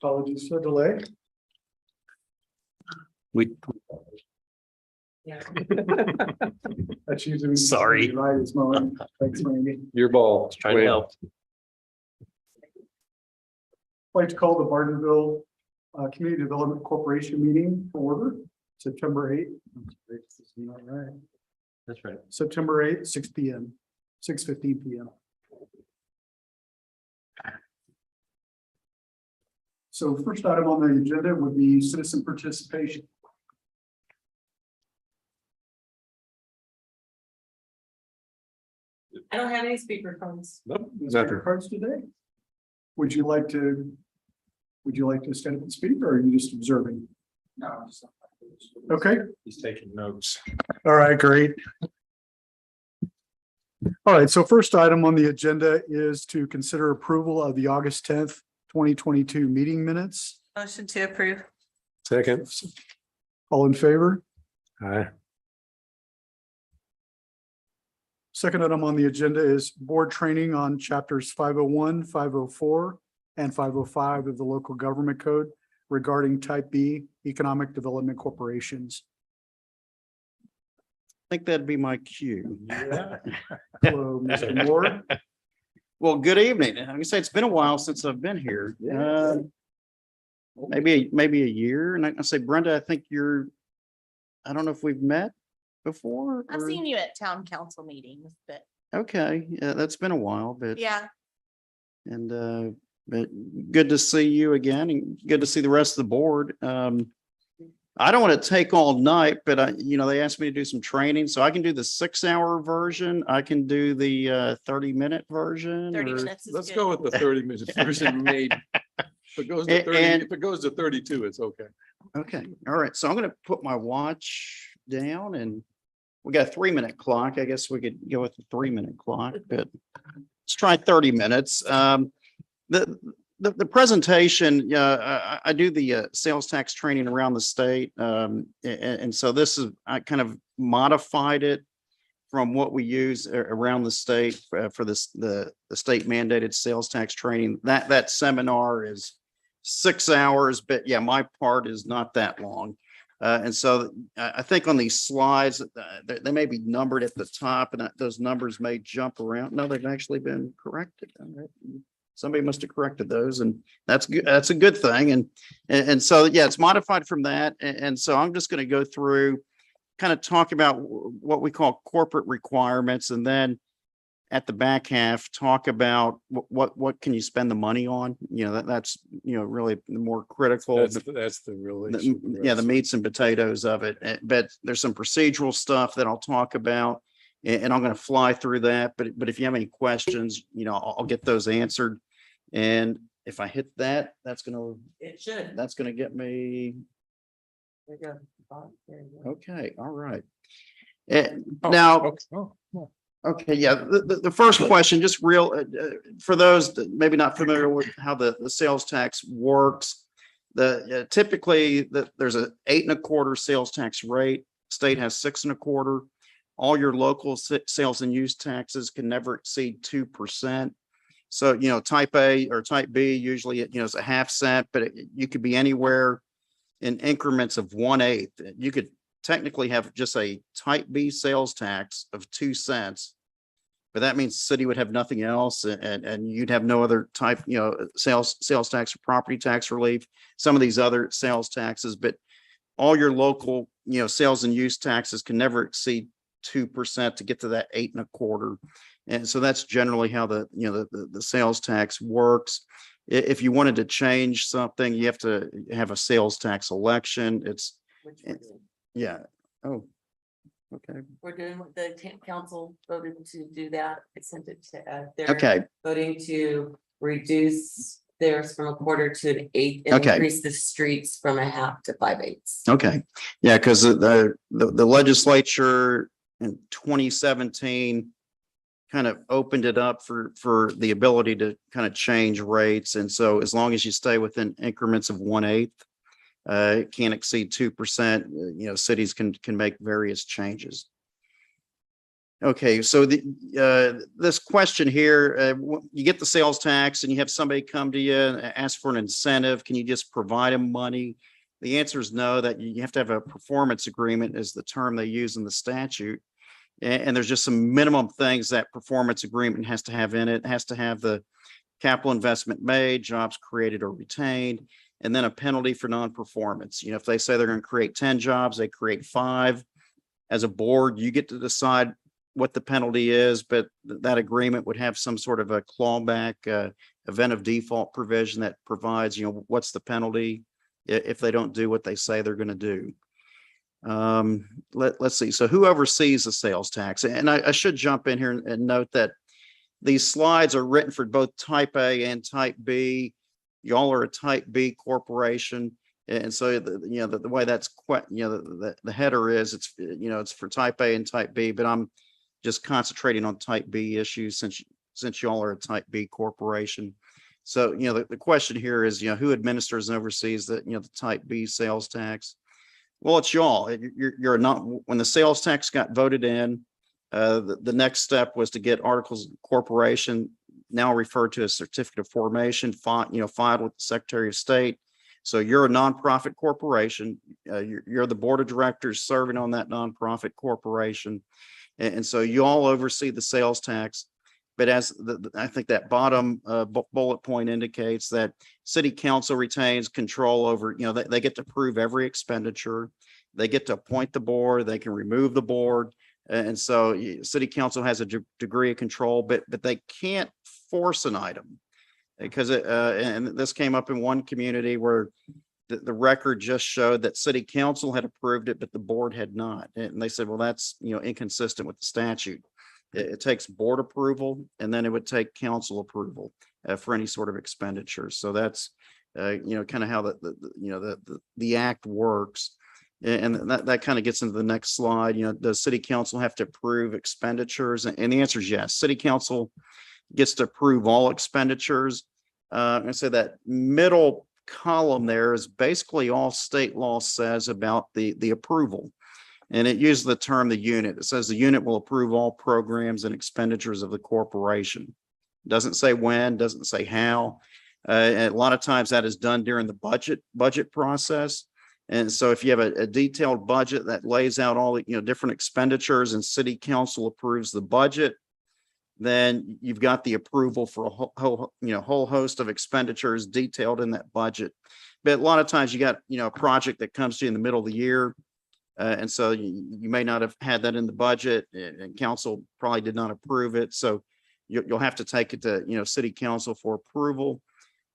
Apologies for the delay. We That's usually. Sorry. Right, this moment. Thanks, Randy. Your ball. trying to help. I'd like to call the Bartonville Community Development Corporation meeting to order, September 8th. This is not right. That's right. September 8th, 6 p.m., 6:15 p.m. So first item on the agenda would be citizen participation. I don't have any speaker phones. Nope, Speaker nothing. cards today. Would you like to stand up and speak, or are you just observing? No, I'm just. Okay. He's taking notes. All right, great. All right, so first item on the agenda is to consider approval of the August 10th, 2022 meeting minutes. Motion to approve. Second. All in favor? Aye. Second item on the agenda is board training on chapters 501, 504, and 505 of the local government code regarding type B economic development corporations. I think that'd be my cue. Hello, Mr. Moore. Well, good evening. I'm gonna say it's been a while since I've been here. Maybe a year. And I say, Brenda, I think I don't know if we've met before. I've or- seen you at town council meetings, but Okay, yeah, that's been a while, but yeah, but good to see you again and good to see the rest of the board. I don't want to take all night, but they asked me to do some training, so I can do the 6-hour version. I can do the 30-minute version. 30 or- minutes is Let's good. go with the 30-minute version, maybe. If it goes to 30, And- if it goes to 32, it's okay. Okay, all right. So I'm gonna put my watch down and we got a 3-minute clock. I guess we could go with the 3-minute clock, but let's try 30 minutes. The presentation, I do the sales tax training around the state. And so I kind of modified it from what we use around the state for this, the state mandated sales tax training. That seminar is 6 hours, but yeah, my part is not that long. And so I think on these slides, they may be numbered at the top and those numbers may jump around. No, they've actually been corrected. All right. Somebody must have corrected those and that's good. That's a good thing. And so, yeah, it's modified from that. And so I'm just going to go through, kind of talk about what we call corporate requirements. And then at the back half, talk about what can you spend the money on? That's really the more critical. That's the real issue. The meats and potatoes of it. But there's some procedural stuff that I'll talk about, and I'm going to fly through that. But if you have any questions, I'll get those answered. And if I hit that, that's going to get me. There you go. There you go. Okay. All right. Now. Okay, yeah, the first question, just real, for those that maybe not familiar with how the sales tax works. Typically there's a 8.25% sales tax rate. State has 6.25%. All your local sales and use taxes can never exceed 2%. So, type A or type B, usually, it's a half cent, but you could be anywhere in increments of 1/8. You could technically have just a type B sales tax of 2 cents, but that means the city would have nothing else and you'd have no other type, sales tax or property tax relief, some of these other sales taxes, but all your local, sales and use taxes can never exceed 2% to get to that 8.25%. And so that's generally how the sales tax works. If you wanted to change something, you have to have a sales tax election. Which we're doing. Yeah. Oh, okay. We're doing what the council voted to do that. I sent it to, they're Okay. voting to reduce theirs from 1/4 to 1/8 and Okay. increase the streets from 1/2 to 5/8. Okay. Yeah. Because the legislature in 2017 kind of opened it up for the ability to kind of change rates. And so as long as you stay within increments of 1/8, it can't exceed 2%. Cities can make various changes. Okay, so this question here, you get the sales tax and you have somebody come to you and ask for an incentive. Can you just provide them money? The answer is no, that you have to have a performance agreement is the term they use in the statute. And there's just some minimum things that performance agreement has to have in it. It has to have the capital investment made, jobs created or retained, and then a penalty for non-performance. If they say they're going to create 10 jobs, they create 5. As a board, you get to decide what the penalty is, but that agreement would have some sort of a clawback, event of default provision that provides, what's the penalty if they don't do what they say they're going to do. Let's see. So who oversees the sales tax? And I should jump in here and note that these slides are written for both type A and type B. Y'all are a type B corporation. And so, the way that's quite, the header is, it's for type A and type B, but I'm just concentrating on type B issues since y'all are a type B corporation. So, the question here is, who administers and oversees the type B sales tax? Well, it's y'all. You're not, when the sales tax got voted in, the next step was to get articles of incorporation, now referred to as certificate of formation, filed with the Secretary of State. So you're a nonprofit corporation. You're the board of directors serving on that nonprofit corporation. And so you all oversee the sales tax. But as I think that bottom bullet point indicates, that city council retains control over, they get to approve every expenditure. They get to appoint the board. They can remove the board. And so city council has a degree of control, but they can't force an item. Because and this came up in one community where the record just showed that city council had approved it, but the board had not. And they said, well, that's, inconsistent with the statute. It takes board approval, and then it would take council approval for any sort of expenditure. So that's, kind of how the act works. And that kind of gets into the next slide. Does city council have to approve expenditures? And the answer is yes. City council gets to approve all expenditures. And so that middle column there is basically all state law says about the approval. And it uses the term the unit. It says the unit will approve all programs and expenditures of the corporation. Doesn't say when, doesn't say how. And a lot of times that is done during the budget process. And so if you have a detailed budget that lays out all the different expenditures and city council approves the budget, then you've got the approval for a whole host of expenditures detailed in that budget. But a lot of times you got, a project that comes to you in the middle of the year. And so you may not have had that in the budget, and council probably did not approve it. So you'll have to take it to, city council for approval.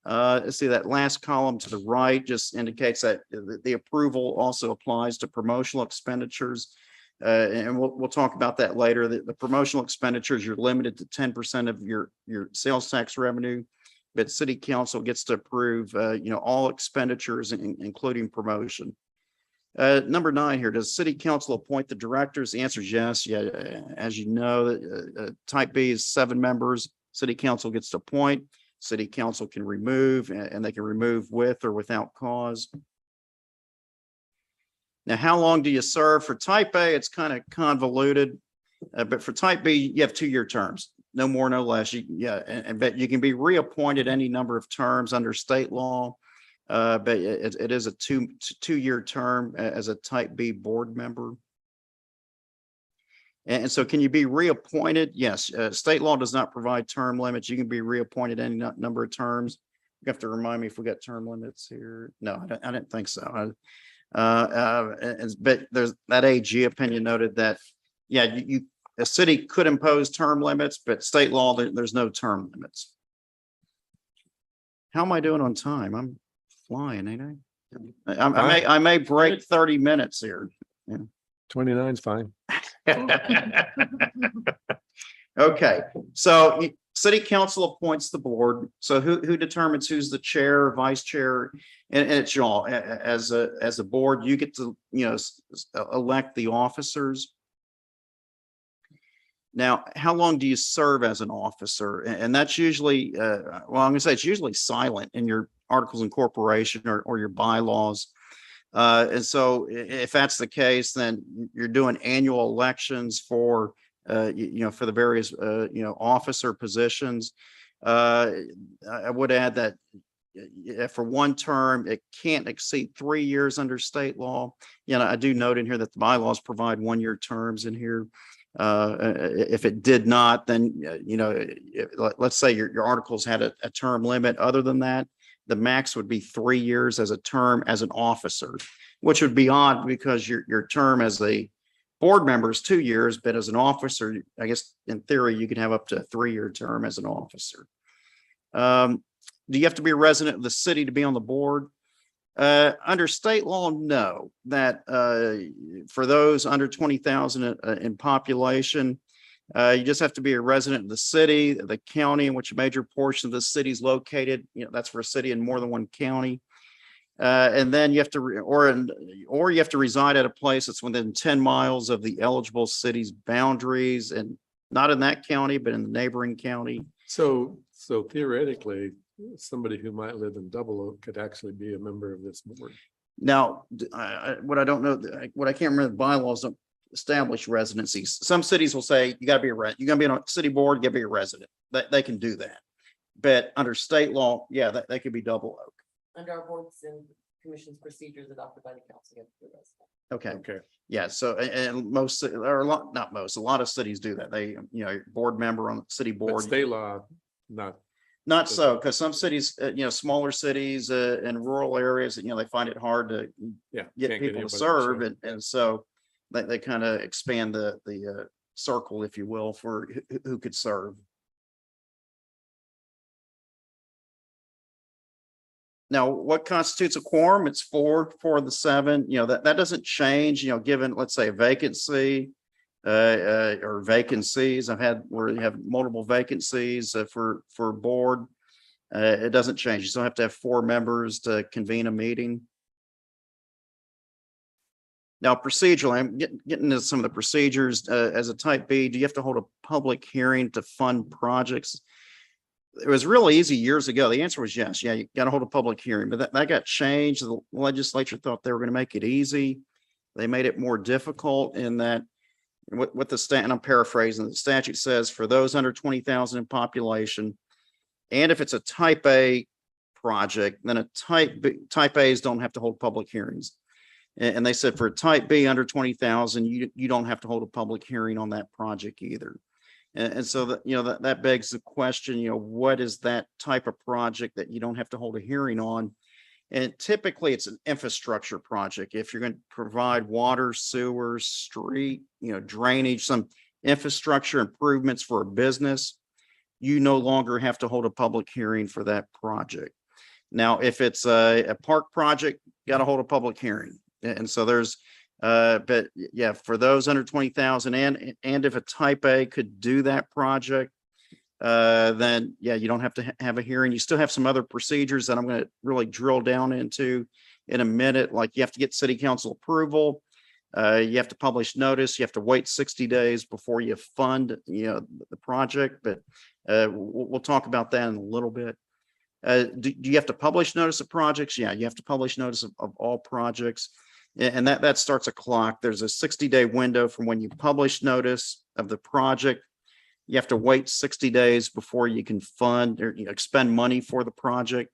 Let's see, that last column to the right just indicates that the approval also applies to promotional expenditures. And we'll talk about that later. The promotional expenditures, you're limited to 10% of your sales tax revenue, but city council gets to approve, all expenditures, including promotion. Number 9 here, does city council appoint the directors? The answer is yes. Yeah, as you know, type B is 7 members. City council gets to appoint. City council can remove, and they can remove with or without cause. Now, how long do you serve? For type A, it's kind of convoluted, but for type B, you have 2-year terms, no more, no less. But you can be reappointed any number of terms under state law, but it is a two-year term as a type B board member. And so can you be reappointed? Yes, state law does not provide term limits. You can be reappointed any number of terms. You have to remind me if we got term limits here. No, I didn't think so. But there's that AG opinion noted that, yeah, a city could impose term limits, but state law, there's no term limits. How am I doing on time? I'm flying, ain't I? I may break 30 minutes here. Yeah. 29 is fine. Okay, so city council appoints the board. So who determines who's the chair, vice chair, and it's y'all as a board. You get to elect the officers. Now, how long do you serve as an officer? And that's usually, well, I'm going to say it's usually silent in your articles of incorporation or your bylaws. And so if that's the case, then you're doing annual elections for for the various, officer positions. I would add that for one term, it can't exceed 3 years under state law. I do note in here that the bylaws provide 1-year terms in here. If it did not, then, let's say your articles had a term limit. Other than that, the max would be 3 years as a term as an officer, which would be odd because your term as a board member is 2 years, but as an officer, I guess in theory, you could have up to a 3-year term as an officer. Do you have to be a resident of the city to be on the board? Under state law, no. That for those under 20,000 in population, you just have to be a resident of the city, the county in which a major portion of the city is located. That's for a city in more than one county. And then you have to, or you have to reside at a place that's within 10 miles of the eligible city's boundaries, and not in that county, but in the neighboring county. So theoretically, somebody who might live in Double Oak could actually be a member of this board. Now, what I don't know, what I can't remember, the bylaws don't establish residencies. Some cities will say you got to be you got to be on a city board, you got to be a resident. They can do that. But under state law, yeah, that could be Double Oak. Under our boards and commissions procedures adopted by the council. You have to be a resident. Okay. Yeah. So, and most, or not most, a lot of cities do that. They, board member on the city But board. state law, Not so, because some cities, smaller cities and rural areas, they find it hard to can't get get people anybody to to serve. serve. And so they kind of expand the circle, if you will, for who could serve. Now, what constitutes a quorum? It's 4 of the 7. That doesn't change, given, let's say, a vacancy or vacancies. I've had where you have multiple vacancies for board. It doesn't change. You still have to have 4 members to convene a meeting. Now, procedurally, I'm getting into some of the procedures. As a type B, do you have to hold a public hearing to fund projects? It was real easy years ago. The answer was yes. Yeah, you got to hold a public hearing, but that got changed. The legislature thought they were going to make it easy. They made it more difficult in that what the stat, and I'm paraphrasing, the statute says for those under 20,000 in population, and if it's a type A project, then a type A's don't have to hold public hearings. And they said for a type B under 20,000, you don't have to hold a public hearing on that project either. And so that begs the question, what is that type of project that you don't have to hold a hearing on? And typically it's an infrastructure project. If you're going to provide water, sewer, street, drainage, some infrastructure improvements for a business, you no longer have to hold a public hearing for that project. Now, if it's a park project, you got to hold a public hearing. And so there's, but yeah, for those under 20,000 and if a type A could do that project, then yeah, you don't have to have a hearing. You still have some other procedures that I'm going to really drill down into in a minute. Like you have to get city council approval. You have to publish notice. You have to wait 60 days before you fund, the project, but we'll talk about that in a little bit. Do you have to publish notice of projects? Yeah, you have to publish notice of all projects. And that starts a clock. There's a 60-day window from when you publish notice of the project. You have to wait 60 days before you can fund or expend money for the project.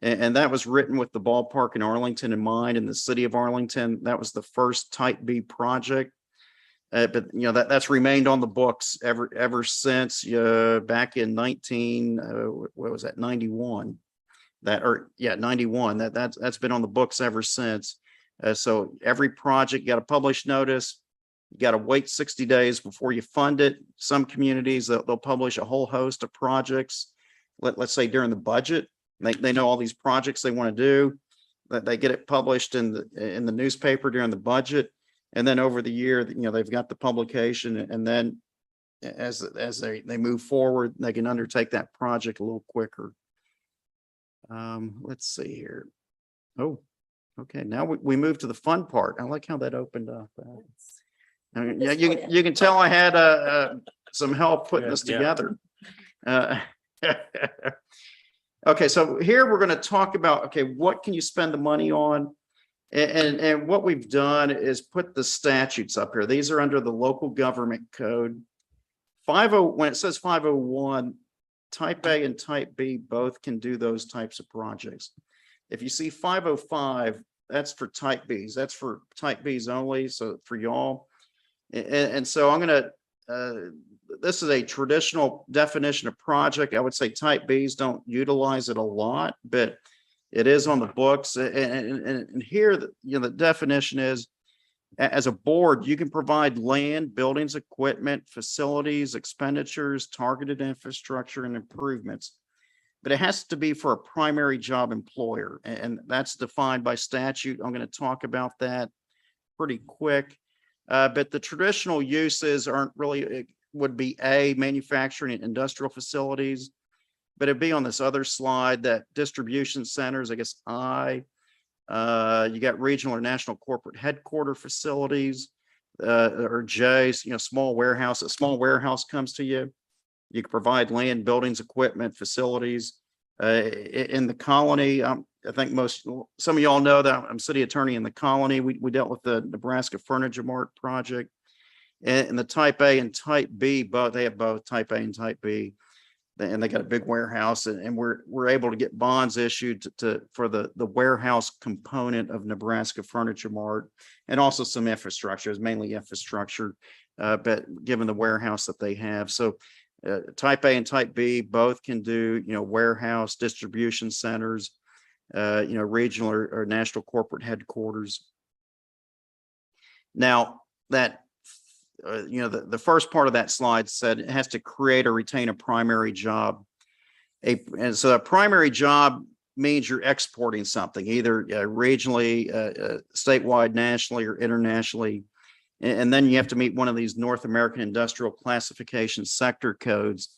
And that was written with the ballpark in Arlington in mind, in the city of Arlington. That was the first type B project. But that's remained on the books ever since back in 91. 91. That's been on the books ever since. So every project, you got to publish notice. You got to wait 60 days before you fund it. Some communities, they'll publish a whole host of projects. Let's say during the budget, they know all these projects they want to do. That they get it published in the newspaper during the budget, and then over the year, they've got the publication, and then as they move forward, they can undertake that project a little quicker. Let's see here. Oh. Okay, now we move to the fun part. I like how that opened up. Yeah, you can tell I had some help putting this together. Okay, so here we're going to talk about, what can you spend the money on? And what we've done is put the statutes up here. These are under the local government code. when it says 501, type A and type B both can do those types of projects. If you see 505, that's for type Bs. That's for type Bs only. So for y'all. And so I'm going to, this is a traditional definition of project. I would say type Bs don't utilize it a lot, but it is on the books. And here, the definition is, as a board, you can provide land, buildings, equipment, facilities, expenditures, targeted infrastructure, and improvements. But it has to be for a primary job employer, and that's defined by statute. I'm going to talk about that pretty quick. But the traditional uses aren't really, it would be A, manufacturing and industrial facilities, but it'd be on this other slide that distribution centers, I guess, you got regional or national corporate headquarter facilities, or J, small warehouse. A small warehouse comes to you. You can provide land, buildings, equipment, facilities. In the colony, I think some of y'all know that I'm city attorney in the colony. We dealt with the Nebraska Furniture Mart project. And the type A and type B, they have both type A and type B. And they got a big warehouse, and we're able to get bonds issued for the warehouse component of Nebraska Furniture Mart, and also some infrastructure. It's mainly infrastructure, but given the warehouse that they have, so type A and type B both can do warehouse, distribution centers, regional or national corporate headquarters. Now that. The first part of that slide said it has to create or retain a primary job. And so a primary job means you're exporting something, either regionally, statewide, nationally, or internationally. And then you have to meet one of these North American Industrial Classification Sector Codes.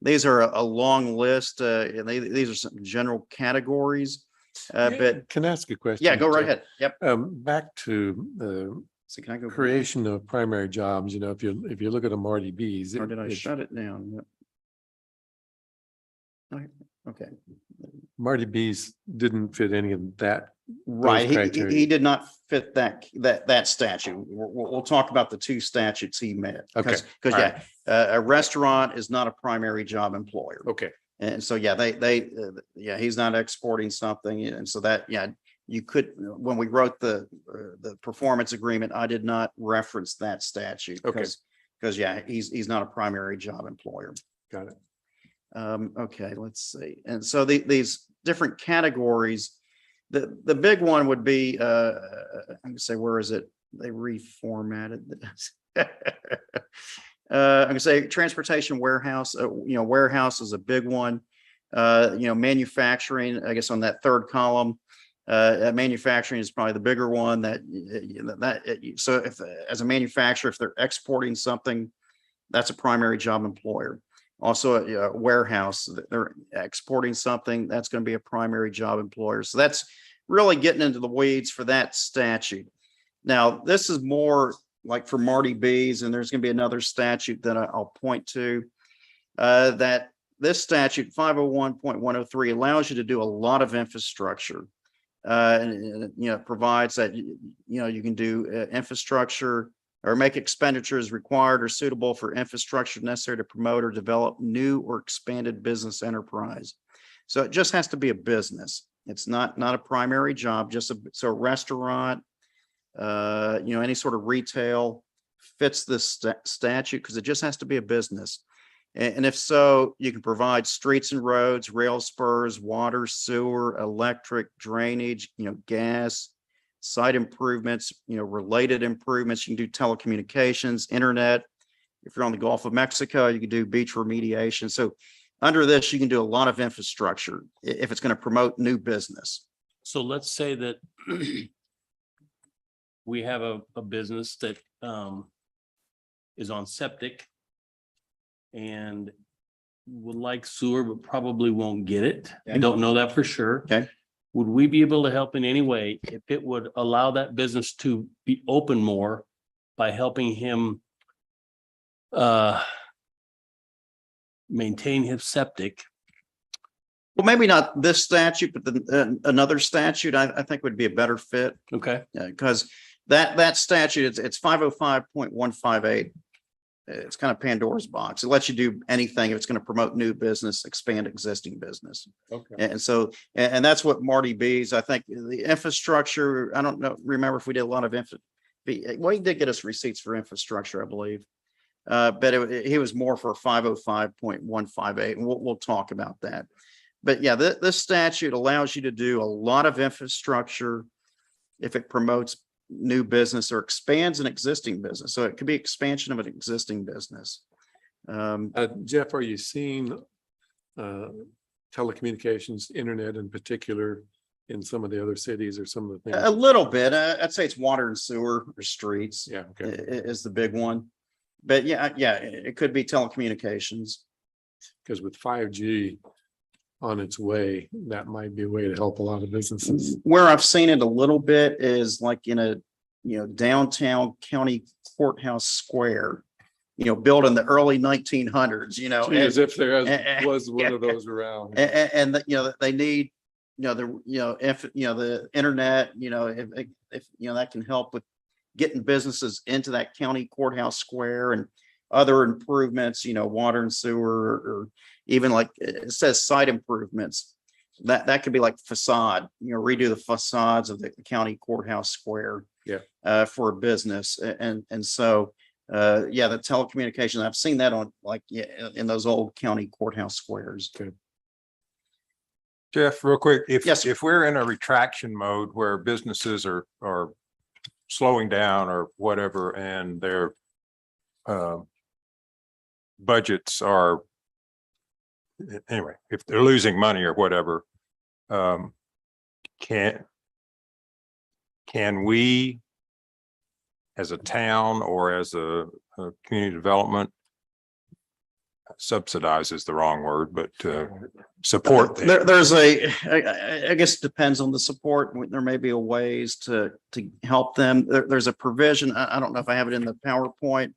These are a long list, and these are some general categories. But Can I ask a question? yeah, go right ahead. Yep. Back to the So can I go? creation of primary jobs, if you look at the Marty B's. Or did I shut it down? Yep. Okay. Marty B's didn't fit any of that. Right. criteria. He did not fit that statute. We'll talk about the two statutes he met. Okay. Because All right. a restaurant is not a primary job employer. Okay. And so, he's not exporting something. And so you could, when we wrote the performance agreement, I did not reference that statute. Okay. Because he's not a primary job employer. Got it. Okay, let's see. And so these different categories, the big one would be, I'm gonna say, where is it? They reformatted this. I'm gonna say transportation warehouse. Warehouse is a big one. Manufacturing, I guess on that third column. Manufacturing is probably the bigger one. So if as a manufacturer, if they're exporting something, that's a primary job employer. Also a warehouse, they're exporting something, that's going to be a primary job employer. So that's really getting into the weeds for that statute. Now, this is more like for Marty B's, and there's going to be another statute that I'll point to, that this statute 501.103 allows you to do a lot of infrastructure. And provides that you can do infrastructure or make expenditures required or suitable for infrastructure necessary to promote or develop new or expanded business enterprise. So it just has to be a business. It's not a primary job. So a restaurant, any sort of retail fits this statute because it just has to be a business. And if so, you can provide streets and roads, rail spurs, water, sewer, electric, drainage, gas, site improvements, related improvements. You can do telecommunications, internet. If you're on the Gulf of Mexico, you can do beach remediation. So under this, you can do a lot of infrastructure if it's going to promote new business. So let's say that we have a business that is on septic and would like sewer, but probably won't get it. I Okay. don't know that for sure. Okay. Would we be able to help in any way if it would allow that business to be open more by helping him maintain his septic? Well, maybe not this statute, but another statute I think would be a better fit. Okay. Because that statute, it's 505.158. it's kind of Pandora's box. It lets you do anything if it's going to promote new business, expand existing business. Okay. And so, and that's what Marty B's, I think the infrastructure, I don't know, remember if we did a lot of well, he did get us receipts for infrastructure, I believe. But he was more for 505.158, and we'll talk about that. But yeah, this statute allows you to do a lot of infrastructure if it promotes new business or expands an existing business. So it could be expansion of an existing business. Jeff, are you seeing telecommunications, internet in particular, in some of the other cities or some of the A things? little bit. I'd say it's water and sewer or streets Yeah, okay. is the big one. But yeah, it could be telecommunications. Because with 5G on its way, that might be a way to help a lot of businesses. Where I've seen it a little bit is like in a, downtown county courthouse square, built in the early 1900s, Gee, as if there and- was one of those around. and they need, if, the internet, if, that can help with getting businesses into that county courthouse square and other improvements, water and sewer, or even like it says site improvements. That could be like facade, redo the facades of the county courthouse square. Yeah. For a business. And so, yeah, the telecommunications, I've seen that on in those old county courthouse squares. Okay. Jeff, real quick, Yes, sir. if we're in a retraction mode where businesses are slowing down or whatever, and their budgets are, anyway, if they're losing money or whatever, can we, as a town or as a community development, subsidize is the wrong word, but support them? There's I guess it depends on the support. There may be a ways to help them. There's a provision. I don't know if I have it in the PowerPoint.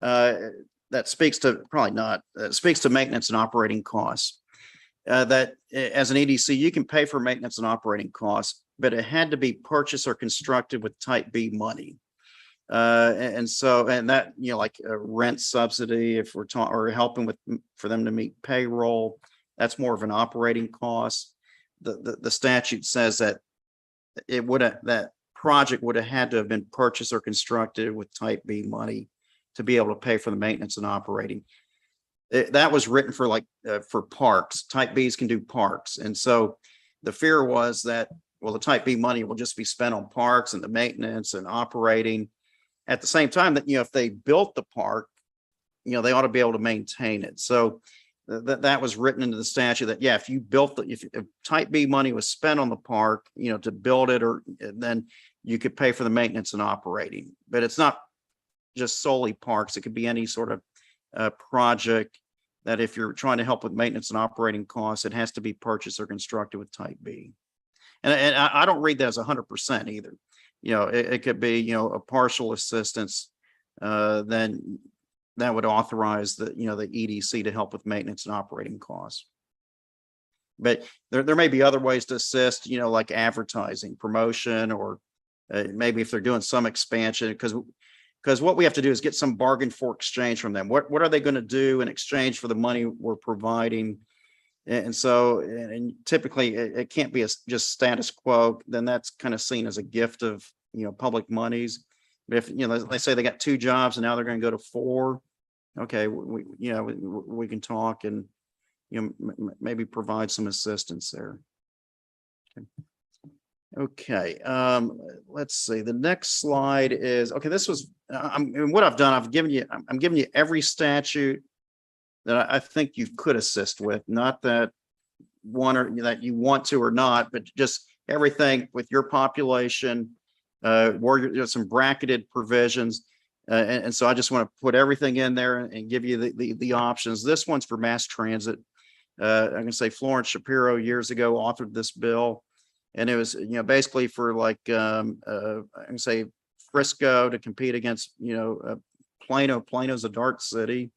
That speaks to, probably not, speaks to maintenance and operating costs. That as an EDC, you can pay for maintenance and operating costs, but it had to be purchased or constructed with type B money. And that, like a rent subsidy, if we're talking, or helping for them to meet payroll, that's more of an operating cost. The statute says that that project would have had to have been purchased or constructed with type B money to be able to pay for the maintenance and operating. That was written for for parks. Type Bs can do parks. And so the fear was that, well, the type B money will just be spent on parks and the maintenance and operating. At the same time that, if they built the park, they ought to be able to maintain it. So that was written into the statute that, yeah, if you built if type B money was spent on the park, to build it, or then you could pay for the maintenance and operating. But it's not just solely parks. It could be any sort of project that if you're trying to help with maintenance and operating costs, it has to be purchased or constructed with type B. And I don't read that as 100% either. It could be, a partial assistance, then that would authorize the EDC to help with maintenance and operating costs. But there may be other ways to assist, like advertising, promotion, or maybe if they're doing some expansion, because what we have to do is get some bargain for exchange from them. What are they going to do in exchange for the money we're providing? And so, and typically it can't be just status quo. Then that's kind of seen as a gift of, public monies. But if, they say they got 2 jobs and now they're going to go to 4. Okay, we can talk and, maybe provide some assistance there. Okay. Let's see. The next slide is, okay, this was, what I've done, I'm giving you every statute that I think you could assist with, not that one or that you want to or not, but just everything with your population, where some bracketed provisions. And so I just want to put everything in there and give you the options. This one's for mass transit. I can say Florence Shapiro years ago authored this bill, and it was, basically for I can say Frisco to compete against, Plano. Plano's a dark city.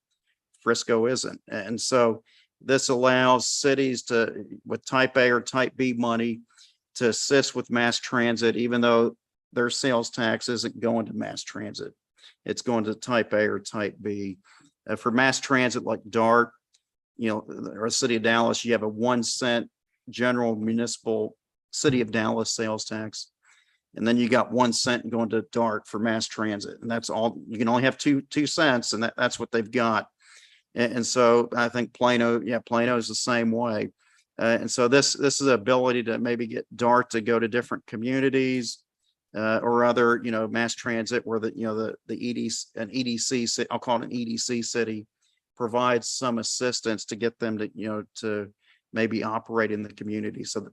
Frisco isn't. And so this allows cities to, with type A or type B money, to assist with mass transit, even though their sales tax isn't going to mass transit. it's going to type A or type B. For mass transit like DART, or City of Dallas, you have a 1 cent general municipal City of Dallas sales tax. And then you got 1 cent going to DART for mass transit. And that's all, you can only have two cents, and that's what they've got. And so I think Plano is the same way. And so this is the ability to maybe get DART to go to different communities or other, mass transit where the EDC, an EDC, I'll call it an EDC city, provides some assistance to get them to maybe operate in the community. So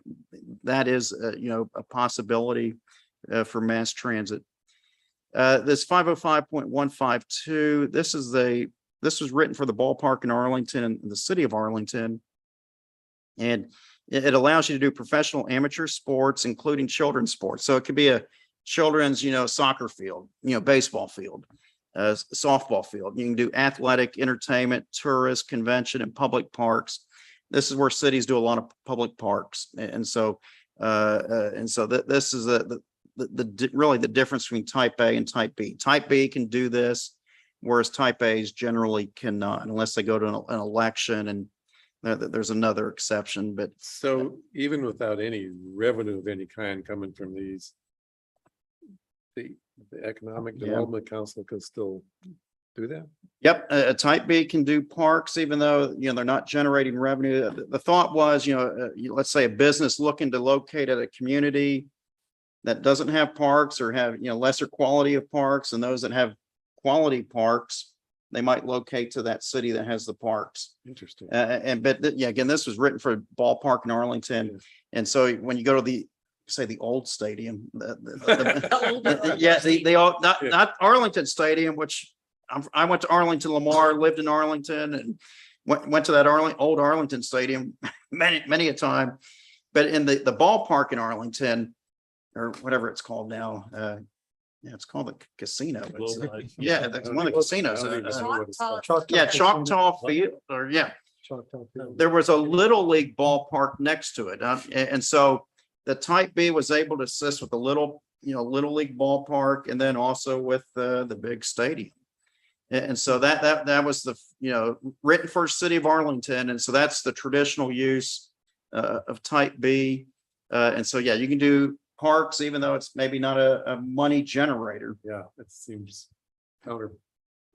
that is, a possibility for mass transit. This 505.152, this was written for the ballpark in Arlington and the city of Arlington. And it allows you to do professional amateur sports, including children's sports. So it could be a children's, soccer field, baseball field, softball field. You can do athletic, entertainment, tourist, convention, and public parks. This is where cities do a lot of public parks. And so this is really the difference between type A and type B. Type B can do this, whereas type A's generally cannot, unless they go to an election, and there's another exception. But So even without any revenue of any kind coming from these, the Economic Yeah. Development Council can still do that? yep, a type B can do parks, even though, they're not generating revenue. The thought was, let's say a business looking to locate at a community that doesn't have parks or have, lesser quality of parks, and those that have quality parks, they might locate to that city that has the parks. Interesting. Again, this was written for ballpark in Arlington. Yeah. And so when you go to the old stadium, Old the old, not Arlington Stadium, which I went to Arlington, Lamar, lived in Arlington, and went to that old Arlington Stadium many a time. But in the ballpark in Arlington, or whatever it's called now, it's called the casino. That's one of the casinos. Choctaw Field, there was a little league ballpark next to it. And so the type B was able to assist with the little league ballpark, and then also with the big stadium. And so that was written for city of Arlington. And so that's the traditional use of type B. And so, you can do parks, even though it's maybe not a money generator. Yeah, it seems counter.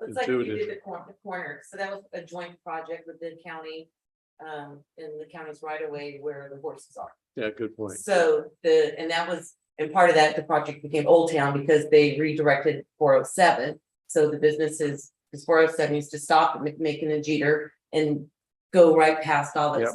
It's like you Intuitive. did the corner, so that was a joint project with the county, in the county's right of way where the horses are. Yeah, good point. So and part of that, the project became Old Town because they redirected 407. So the businesses, because 407 used to stop at McMakin and Jeter and go right past all this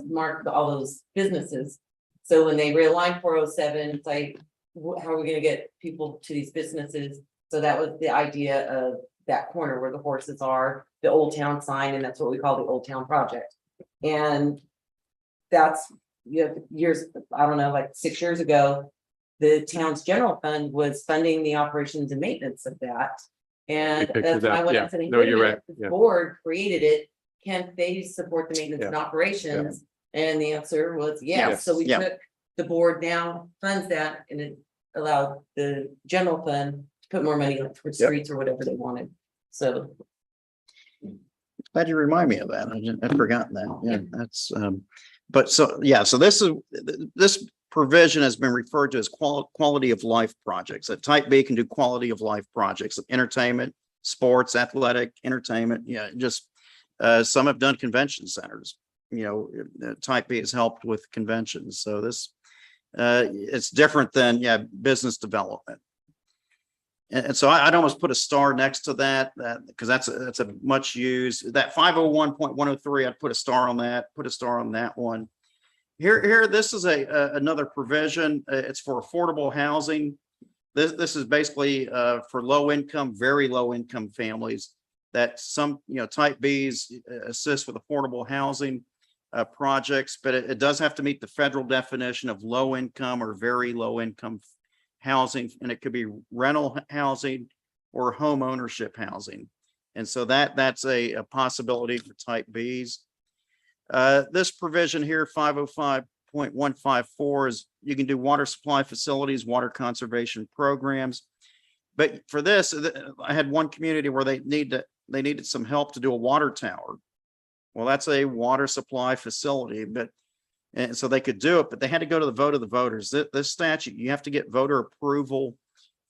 all those businesses. So when they realigned 407, it's like, how are we gonna get people to these businesses? So that was the idea of that corner where the horses are, the Old Town sign, and that's what we call the Old Town project. And that's, years, I don't know, like 6 years ago, the town's general fund was funding the operations and maintenance of that. And pictured that's when I that, went yeah. and said, No, wait a you're minute, right, the yeah. board created it. Can they support the maintenance and Yeah. operations? And the answer was yes. So we Yeah. took, the board now funds that, and it allowed the general fund to put more money for streets or whatever they wanted. So Glad you remind me of that. I'd forgotten that. Yeah, that's, so this provision has been referred to as quality of life projects. A type B can do quality of life projects, entertainment, sports, athletic, entertainment. Some have done convention centers. Type B has helped with conventions. So this, it's different than, business development. And so I'd almost put a star next to that because that's a much used, that 501.103, I'd put a star on that, one. Here, this is another provision. It's for affordable housing. This is basically for low income, very low income families that some, type Bs assist with affordable housing projects, but it does have to meet the federal definition of low income or very low income housing, and it could be rental housing or home ownership housing. And so that's a possibility for type Bs. This provision here, 505.154, is you can do water supply facilities, water conservation programs. But for this, I had one community where they needed some help to do a water tower. Well, that's a water supply facility, and so they could do it, but they had to go to the vote of the voters. This statute, you have to get voter approval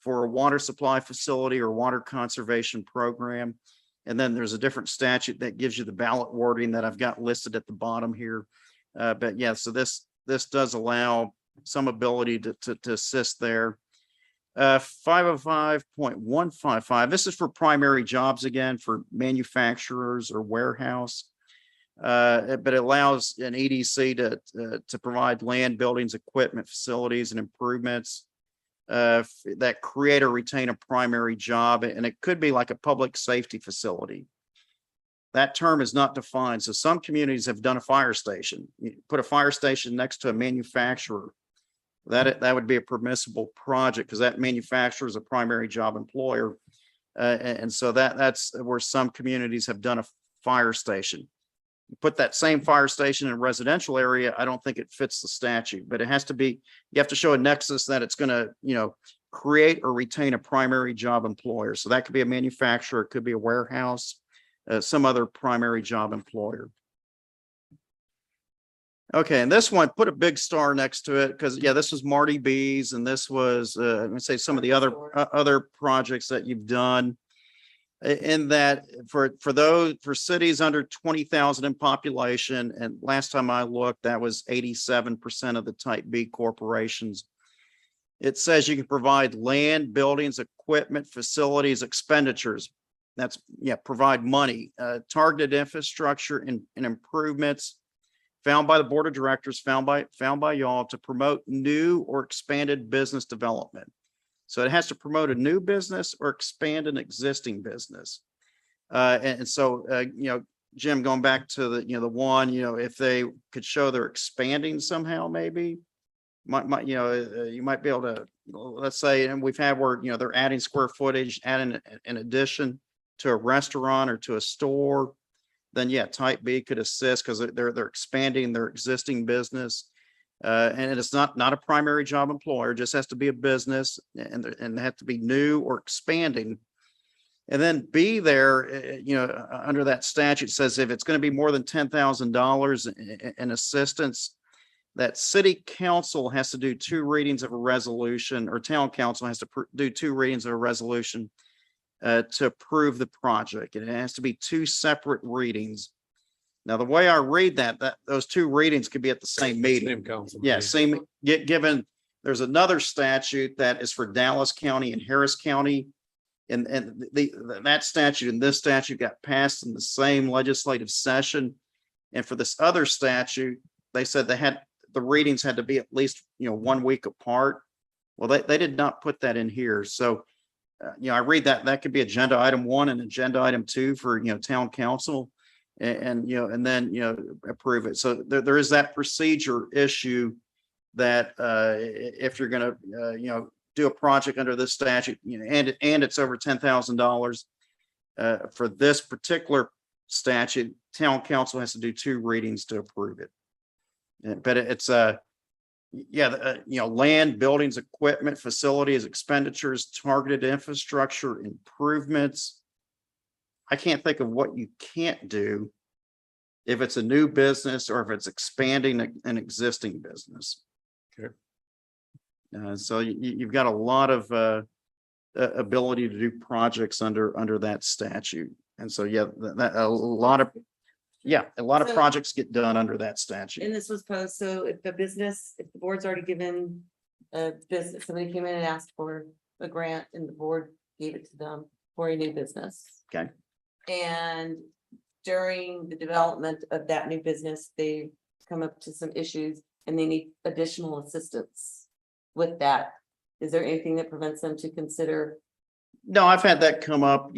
for a water supply facility or water conservation program. And then there's a different statute that gives you the ballot wording that I've got listed at the bottom here. But yeah, so this does allow some ability to assist there. 505.155, this is for primary jobs again, for manufacturers or warehouse. But it allows an EDC to provide land, buildings, equipment, facilities, and improvements that create or retain a primary job, and it could be like a public safety facility. That term is not defined. So some communities have done a fire station. You put a fire station next to a manufacturer. That would be a permissible project because that manufacturer is a primary job employer. And so that's where some communities have done a fire station. You put that same fire station in a residential area, I don't think it fits the statute, but it has to be, you have to show a nexus that it's going to, create or retain a primary job employer. So that could be a manufacturer, it could be a warehouse, some other primary job employer. Okay, and this one, put a big star next to it because this was Marty B's, and this was let me say some of the other projects that you've done. In that for cities under 20,000 in population, and last time I looked, that was 87% of the type B corporations. It says you can provide land, buildings, equipment, facilities, expenditures. That's provide money, targeted infrastructure and improvements found by the board of directors, found by y'all to promote new or expanded business development. So it has to promote a new business or expand an existing business. And so, Jim, going back to the one, if they could show they're expanding somehow, maybe you might be able to, let's say, and we've had where, they're adding square footage, adding an addition to a restaurant or to a store, then type B could assist because they're expanding their existing business. And it's not a primary job employer, just has to be a business and they have to be new or expanding. And then B there, under that statute says if it's going to be more than $10,000 in assistance, that city council has to do 2 readings of a resolution, or town council has to do 2 readings of a resolution to approve the project. And it has to be 2 separate readings. Now, the way I read that those 2 readings could be at the same meeting. Same council. Yeah, meeting. given there's another statute that is for Dallas County and Harris County. And that statute and this statute got passed in the same legislative session. And for this other statute, they said the readings had to be at least 1 week apart. Well, they did not put that in here. So I read that could be agenda item 1 and agenda item 2 for town council. And then approve it. So there is that procedure issue that if you're going to do a project under this statute, and it's over $10,000 for this particular statute, town council has to do 2 readings to approve it. But it's land, buildings, equipment, facilities, expenditures, targeted infrastructure, improvements. I can't think of what you can't do if it's a new business or if it's expanding an existing business. Okay. So you've got a lot of ability to do projects under that statute. And so, a lot of So- projects get done under that statute. And this was posed, so if the board's already given a business, somebody came in and asked for a grant and the board gave it to them for a new business. Okay. And during the development of that new business, they come up to some issues and they need additional assistance with that. Is there anything that prevents them to consider? No, I've had that come up,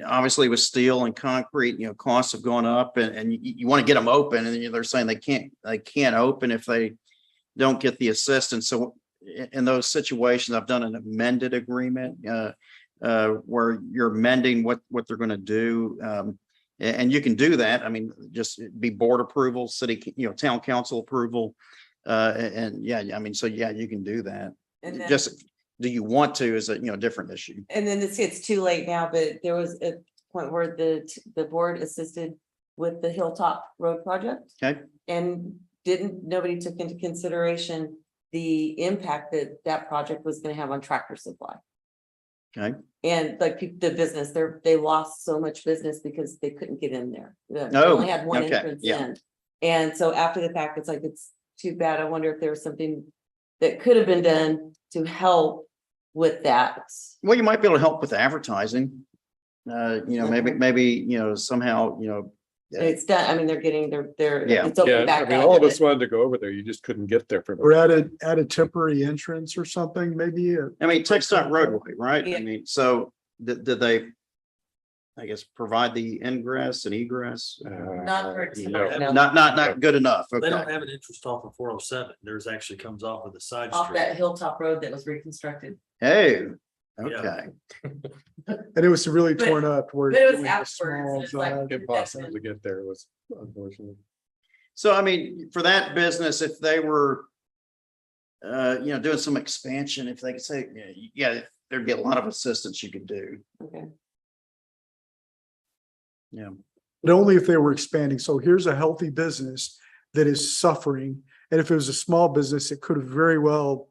obviously with steel and concrete, costs have gone up and you want to get them open and they're saying they can't open if they don't get the assistance. So in those situations, I've done an amended agreement where you're amending what they're going to do. And you can do that. I mean, just be board approval, city, town council approval. So you can do that. And then, Just do you want to is a, different issue. And then this gets too late now, but there was a point where the board assisted with the Hilltop Road project. Okay. And nobody took into consideration the impact that project was gonna have on Tractor Supply. Okay. And like the business, they lost so much business because they couldn't get in there. They Oh, only had one okay, entrance yeah. in. And so after the fact, it's like, it's too bad. I wonder if there was something that could have been done to help with that. Well, you might be able to help with advertising. Okay. Maybe, somehow, Yeah. It's done. I mean, they're getting Yeah. it's open Yeah, I back mean, up. all of us wanted to go over there. You just couldn't get there for. Or add a temporary entrance or something, maybe. I mean, TxDOT roadway, right? Yeah. I mean, so did they, I guess, provide the ingress and egress? Not for No. no. Not good enough. They Okay. don't have an interest off of 407. Theirs actually comes off of the side Off street. that Hilltop Road that was reconstructed. Hey, Yeah. okay. And it was really But- torn up where. but it was was afterwards, small and it's like- jog. Impossible to get there was unfortunately. So I mean, for that business, if they were, doing some expansion, if they could say, yeah, there'd be a lot of assistance you could do. Okay. Yeah. But only if they were expanding. So here's a healthy business that is suffering. And if it was a small business, it could have very well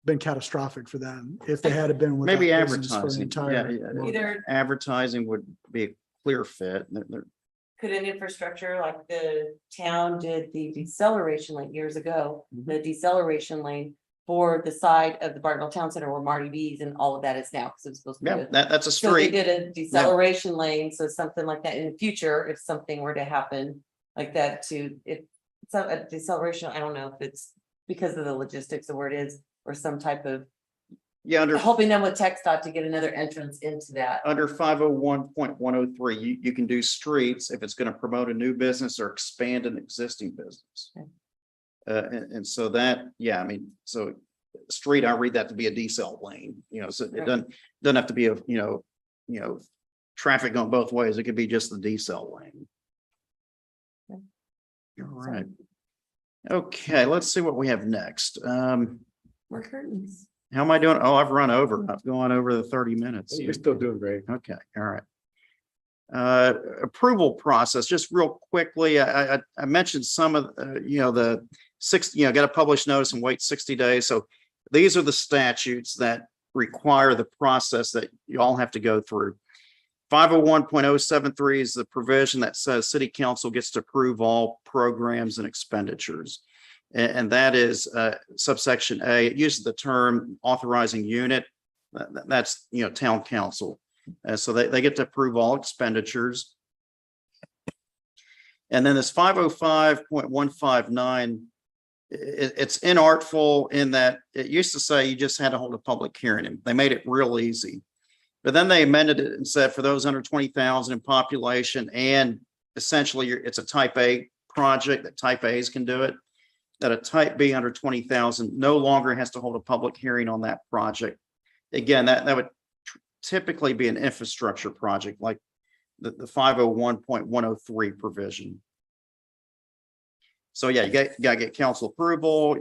been catastrophic for them if they had been with. Maybe that business for an advertising. entire Yeah, month. Either Advertising would be a clear fit. could an infrastructure like the town did the deceleration lane years ago, Mhm. the deceleration lane for the side of the Bartonville Town Center where Marty B's and all of that is now, because it was supposed to be. Yeah, that's a So they street. did a deceleration lane, so something like that in the future, if something were to happen like that it's a deceleration, I don't know if it's because of the logistics of where it is, or some type of Yeah, helping them with TxDOT to get another entrance into that. under 501.103, you can do streets if it's going to promote a new business or expand an existing business. Okay. And so that, yeah, I mean, so street, I read that to be a decel lane, so it Right. doesn't have to be traffic going both ways. It could be just the decel lane. Okay. All right. Okay, let's see what we have next. More curtains. How am I doing? Oh, I've run over. I've gone over the 30 minutes. You're still doing great. Okay, all right. Approval process, just real quickly, I mentioned some of, the 60, got to publish notice and wait 60 days. So these are the statutes that require the process that you all have to go through. 501.073 is the provision that says city council gets to approve all programs and expenditures. And that is subsection A. It uses the term authorizing unit. That's, town council. So they get to approve all expenditures. And then this 505.159, it's inartful in that it used to say you just had to hold a public hearing, and they made it real easy. But then they amended it and said for those under 20,000 in population, and essentially it's a type A project that type A's can do it, that a type B under 20,000 no longer has to hold a public hearing on that project. Again, that would typically be an infrastructure project like the 501.103 provision. So yeah, you gotta get council approval.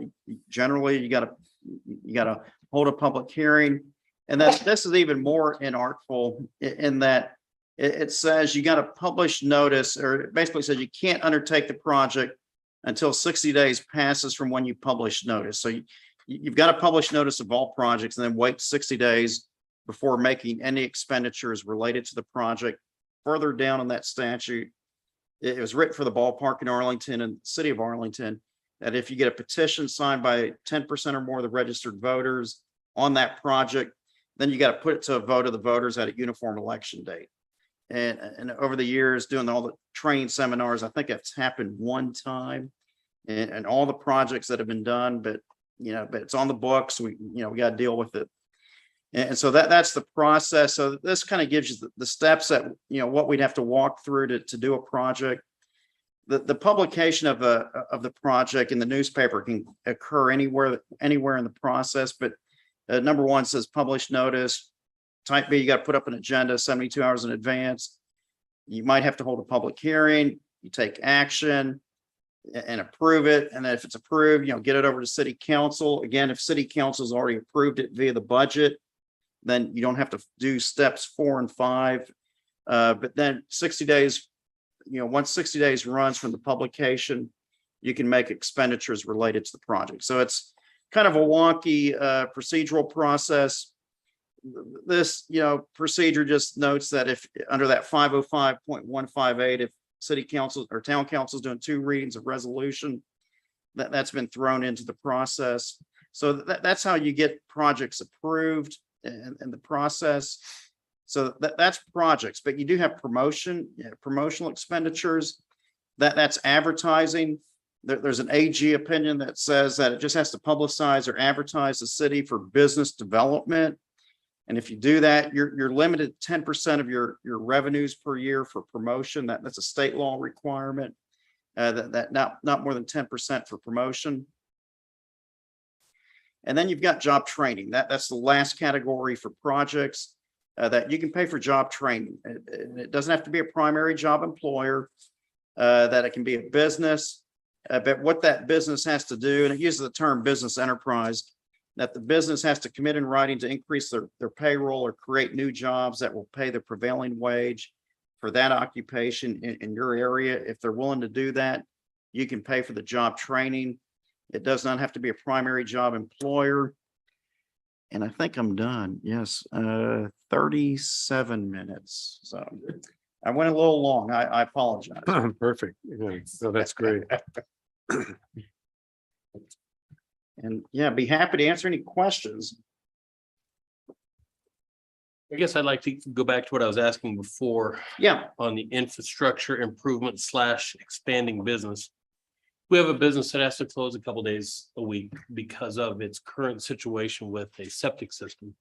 Generally, you gotta hold a public hearing. And this is even more inartful in that it says you got to publish notice, or it basically says you can't undertake the project until 60 days passes from when you publish notice. So you've got to publish notice of all projects and then wait 60 days before making any expenditures related to the project. Further down in that statute, it was written for the ballpark in Arlington and city of Arlington, that if you get a petition signed by 10% or more of the registered voters on that project, then you got to put it to a vote of the voters at a uniform election date. And over the years, doing all the training seminars, I think it's happened one time, and all the projects that have been done, but it's on the books. We got to deal with it. And so that's the process. So this kind of gives you the steps that, what we'd have to walk through to do a project. The publication of the project in the newspaper can occur anywhere in the process, but number one says publish notice. Type B, you got to put up an agenda 72 hours in advance. You might have to hold a public hearing. You take action. and approve it. And then if it's approved, get it over to city council. Again, if city council's already approved it via the budget, then you don't have to do steps 4 and 5. But then 60 days, once 60 days runs from the publication, you can make expenditures related to the project. So it's kind of a wonky procedural process. This, procedure just notes that if under that 505.158, if city council or town council is doing 2 readings of resolution, that's been thrown into the process. So that's how you get projects approved and the process. So that's projects, but you do have promotional expenditures. That's advertising. There's an AG opinion that says that it just has to publicize or advertise the city for business development. And if you do that, you're limited 10% of your revenues per year for promotion. That's a state law requirement. That not more than 10% for promotion. And then you've got job training. That's the last category for projects that you can pay for job training. It doesn't have to be a primary job employer, that it can be a business. But what that business has to do, and it uses the term business enterprise, that the business has to commit in writing to increase their payroll or create new jobs that will pay the prevailing wage for that occupation in your area. If they're willing to do that, you can pay for the job training. It does not have to be a primary job employer. And I think I'm done. Yes, 37 minutes. So I went a little long. I apologize. Perfect. Yeah, so that's great. And yeah, be happy to answer any questions. I guess I'd like to go back to what I was asking before Yeah, on the infrastructure improvement / expanding business. We have a business that has to close a couple days a week because of its current situation with a septic system.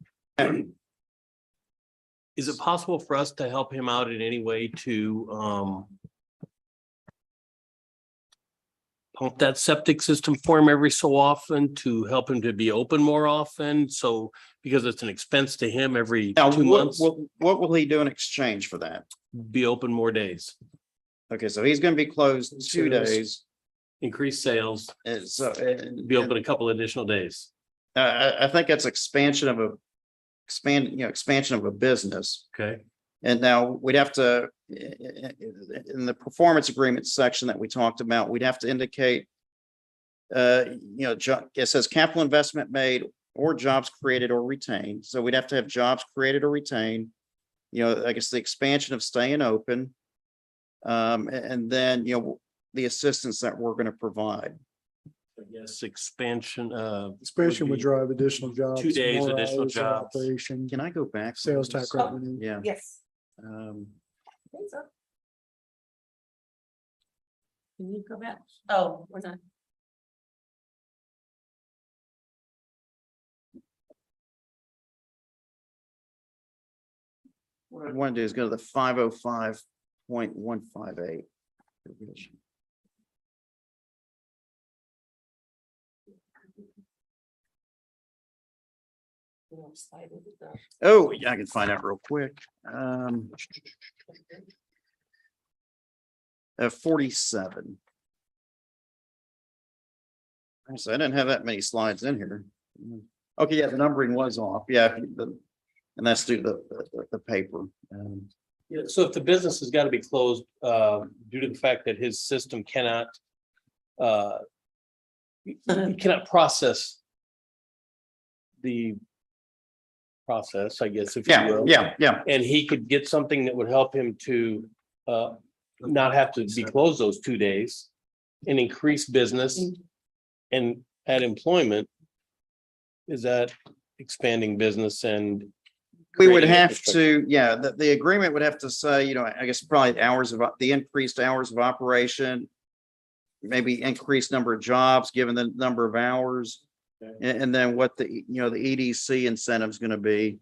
Is it possible for us to help him out in any way to pump that septic system for him every so often, to help him to be open more often? So, because it's an expense to him every now 2 months, what will he do in exchange for that? be open more days, Okay, so he's going to be closed 2 Yes. days. increase sales, And so be open a couple additional days. I think that's expansion of a business. Okay. And now we'd have to, in the performance agreement section that we talked about, we'd have to indicate, it says capital investment made or jobs created or retained. So we'd have to have jobs created or retained. I guess the expansion of staying open. And then, the assistance that we're going to provide. Yes, expansion, Expansion would be drive additional jobs. 2 days, more additional hours of jobs. Operation, Can I go back? sales tax Oh. revenue. Yeah. Yes. Um, I think so. Can you go back? Oh, we're not. What I want to do is go to the 505.158. Oh, yeah, I can find out real quick. 47. So I didn't have that many slides in here. Okay, yeah, the numbering was off. Yeah, and that's due to the paper. Yeah, so if the business has got to be closed due to the fact that his system cannot he cannot process the process, I guess, if you Yeah, will. yeah. And he could get something that would help him to not have to be closed those 2 days and increase business and add employment. Is that expanding business and We would creating have infrastructure? to, yeah, the agreement would have to say, I guess probably the increased hours of operation, maybe increased number of jobs, given the number of hours, and then what the EDC incentive is going to be.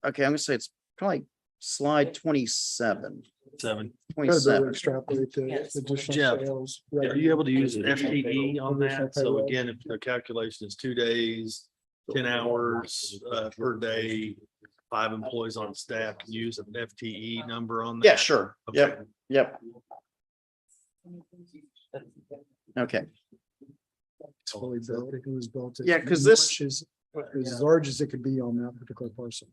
Okay, I'm gonna say it's probably slide 27. 7. Gotta be able to 27. extrapolate the Yes. additional Jeff, sales. Are you able to use an revenue. FTE on Additional that? So payroll. again, if the calculation is 2 days, 10 hours per day, 5 employees on staff, can you use an FTE number on that? Yeah, sure. Okay. Yep. Okay, It's fully built. It was built. Yeah, 'cause this- Is as large as it could be on that particular parcel.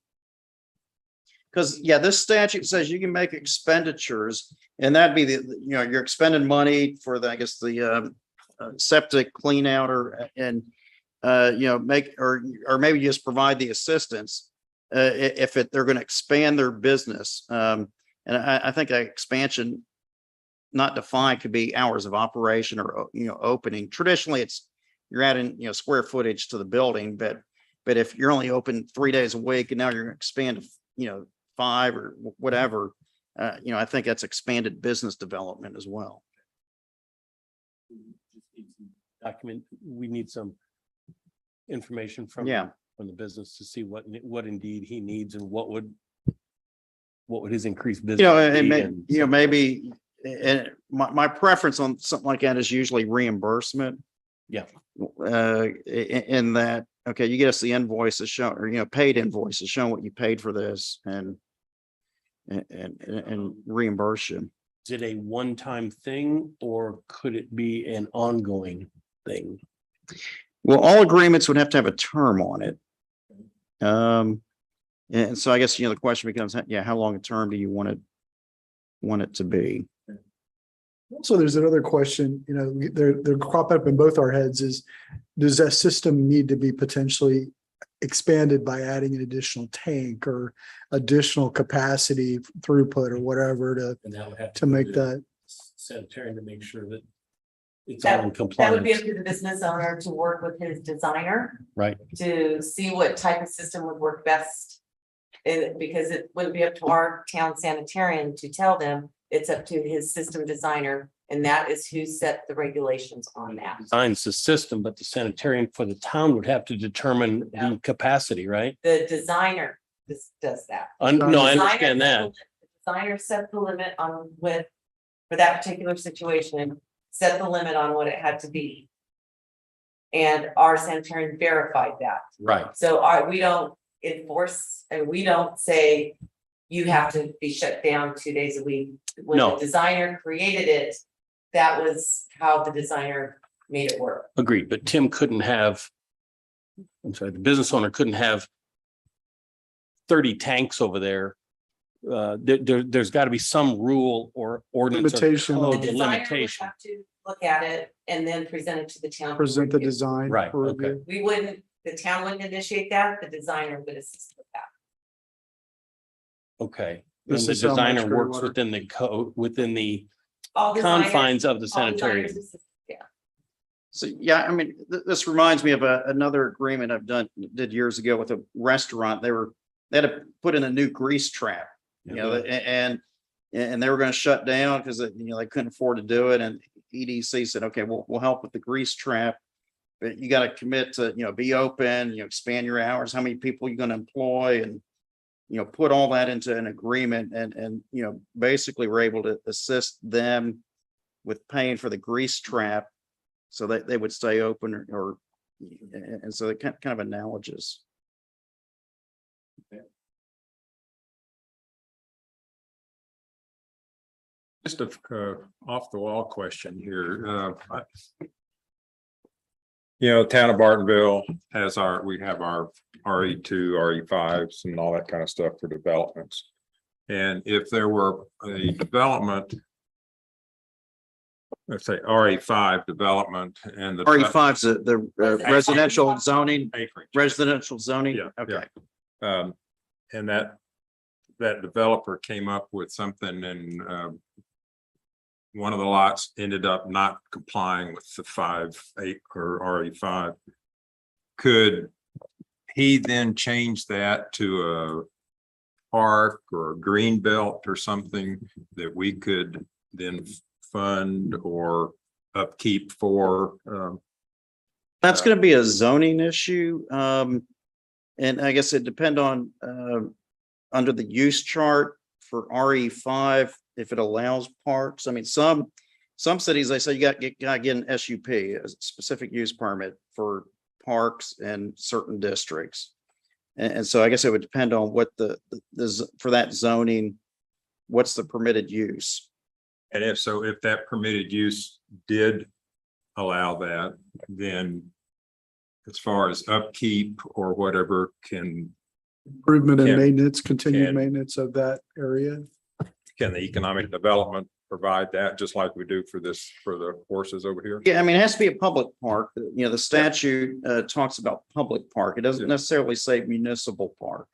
because, yeah, this statute says you can make expenditures, and that'd be you're expending money for the, I guess, the septic clean out and make, or maybe just provide the assistance if they're going to expand their business. And I think that expansion not defined could be hours of operation or, opening. Traditionally, you're adding, square footage to the building, but if you're only open 3 days a week and now you're going to expand, 5 or whatever, I think that's expanded business development as well. Document, we need some information from Yeah. from the business to see what indeed he needs and what would his increased business And be and maybe, and my preference on something like that is usually reimbursement. Yeah. In that, okay, you get us the invoices show, or, paid invoices showing what you paid for this and reimburse you. Is it a one-time thing or could it be an ongoing thing? Well, all agreements would have to have a term on it. And so I guess, the question becomes, how long a term do you want it to be? So there's another question, they're cropping up in both our heads is, does that system need to be potentially expanded by adding an additional tank or additional capacity throughput or whatever And that would have to make that? sanitary to make sure that it's all in That would be compliance, up to the business owner to work with his designer right? to see what type of system would work best. Because it wouldn't be up to our town sanitarian to tell them, it's up to his system designer, and that is who set the regulations on that. Designs the system, but the sanitarian for the town would have to determine the capacity, right? The designer does that. No, I Designer understand sets that. the Designer set the limit on for that particular situation, set the limit on what it had to be. And our sanitarian verified that. Right. So we don't enforce, and we don't say you have to be shut down 2 days a week. When No. the designer created it, that was how the designer made it work. Agreed, but Tim couldn't have, I'm sorry, the business owner couldn't have 30 tanks over there. There's got to be some rule or ordinance. or Limitation. code The of designer would limitation. have to look at it and then present it to the town. for Present the review. design. Right, for okay. review. The town wouldn't initiate that, the designer would assist with that. Okay, and This the is how much designer gray works water. within the code, within the All designers- confines of the all sanitary. designers assist- Yeah, So, yeah, I mean, this reminds me of another agreement did years ago with a restaurant. They had to put in a new grease trap, and they were going to shut down because, they couldn't afford to do it. And EDC said, okay, we'll help with the grease trap, but you got to commit to, be open, expand your hours, how many people you're going to employ, and, put all that into an agreement and, basically we're able to assist them with paying for the grease trap so that they would stay open and so it kind of analogous. Just a off the wall question here. Town of Bartonville has we have our RE2, RE5s and all that kind of stuff for developments. And if there were a development, let's say RE5 development and the RE5 is the residential zoning, acreage. residential zoning. Yeah, Okay. And that developer came up with something and one of the lots ended up not complying with the 5/8 or RE5. Could he then change that to a park or a green belt or something that we could then fund or upkeep for? That's going to be a zoning issue. And I guess it depend on under the use chart for RE5, if it allows parks. I mean, some cities, they say you got to get an SUP, a specific use permit for parks in certain districts. And so I guess it would depend on what for that zoning, what's the permitted use? And if that permitted use did allow that, then as far as upkeep or whatever can Improvement and Can- maintenance, continued can- maintenance of that area. the economic development provide that, just like we do for this, for the horses over here? Yeah, I mean, it has to be a public park. You know, the statute talks about public park. It doesn't Yeah. necessarily say municipal park.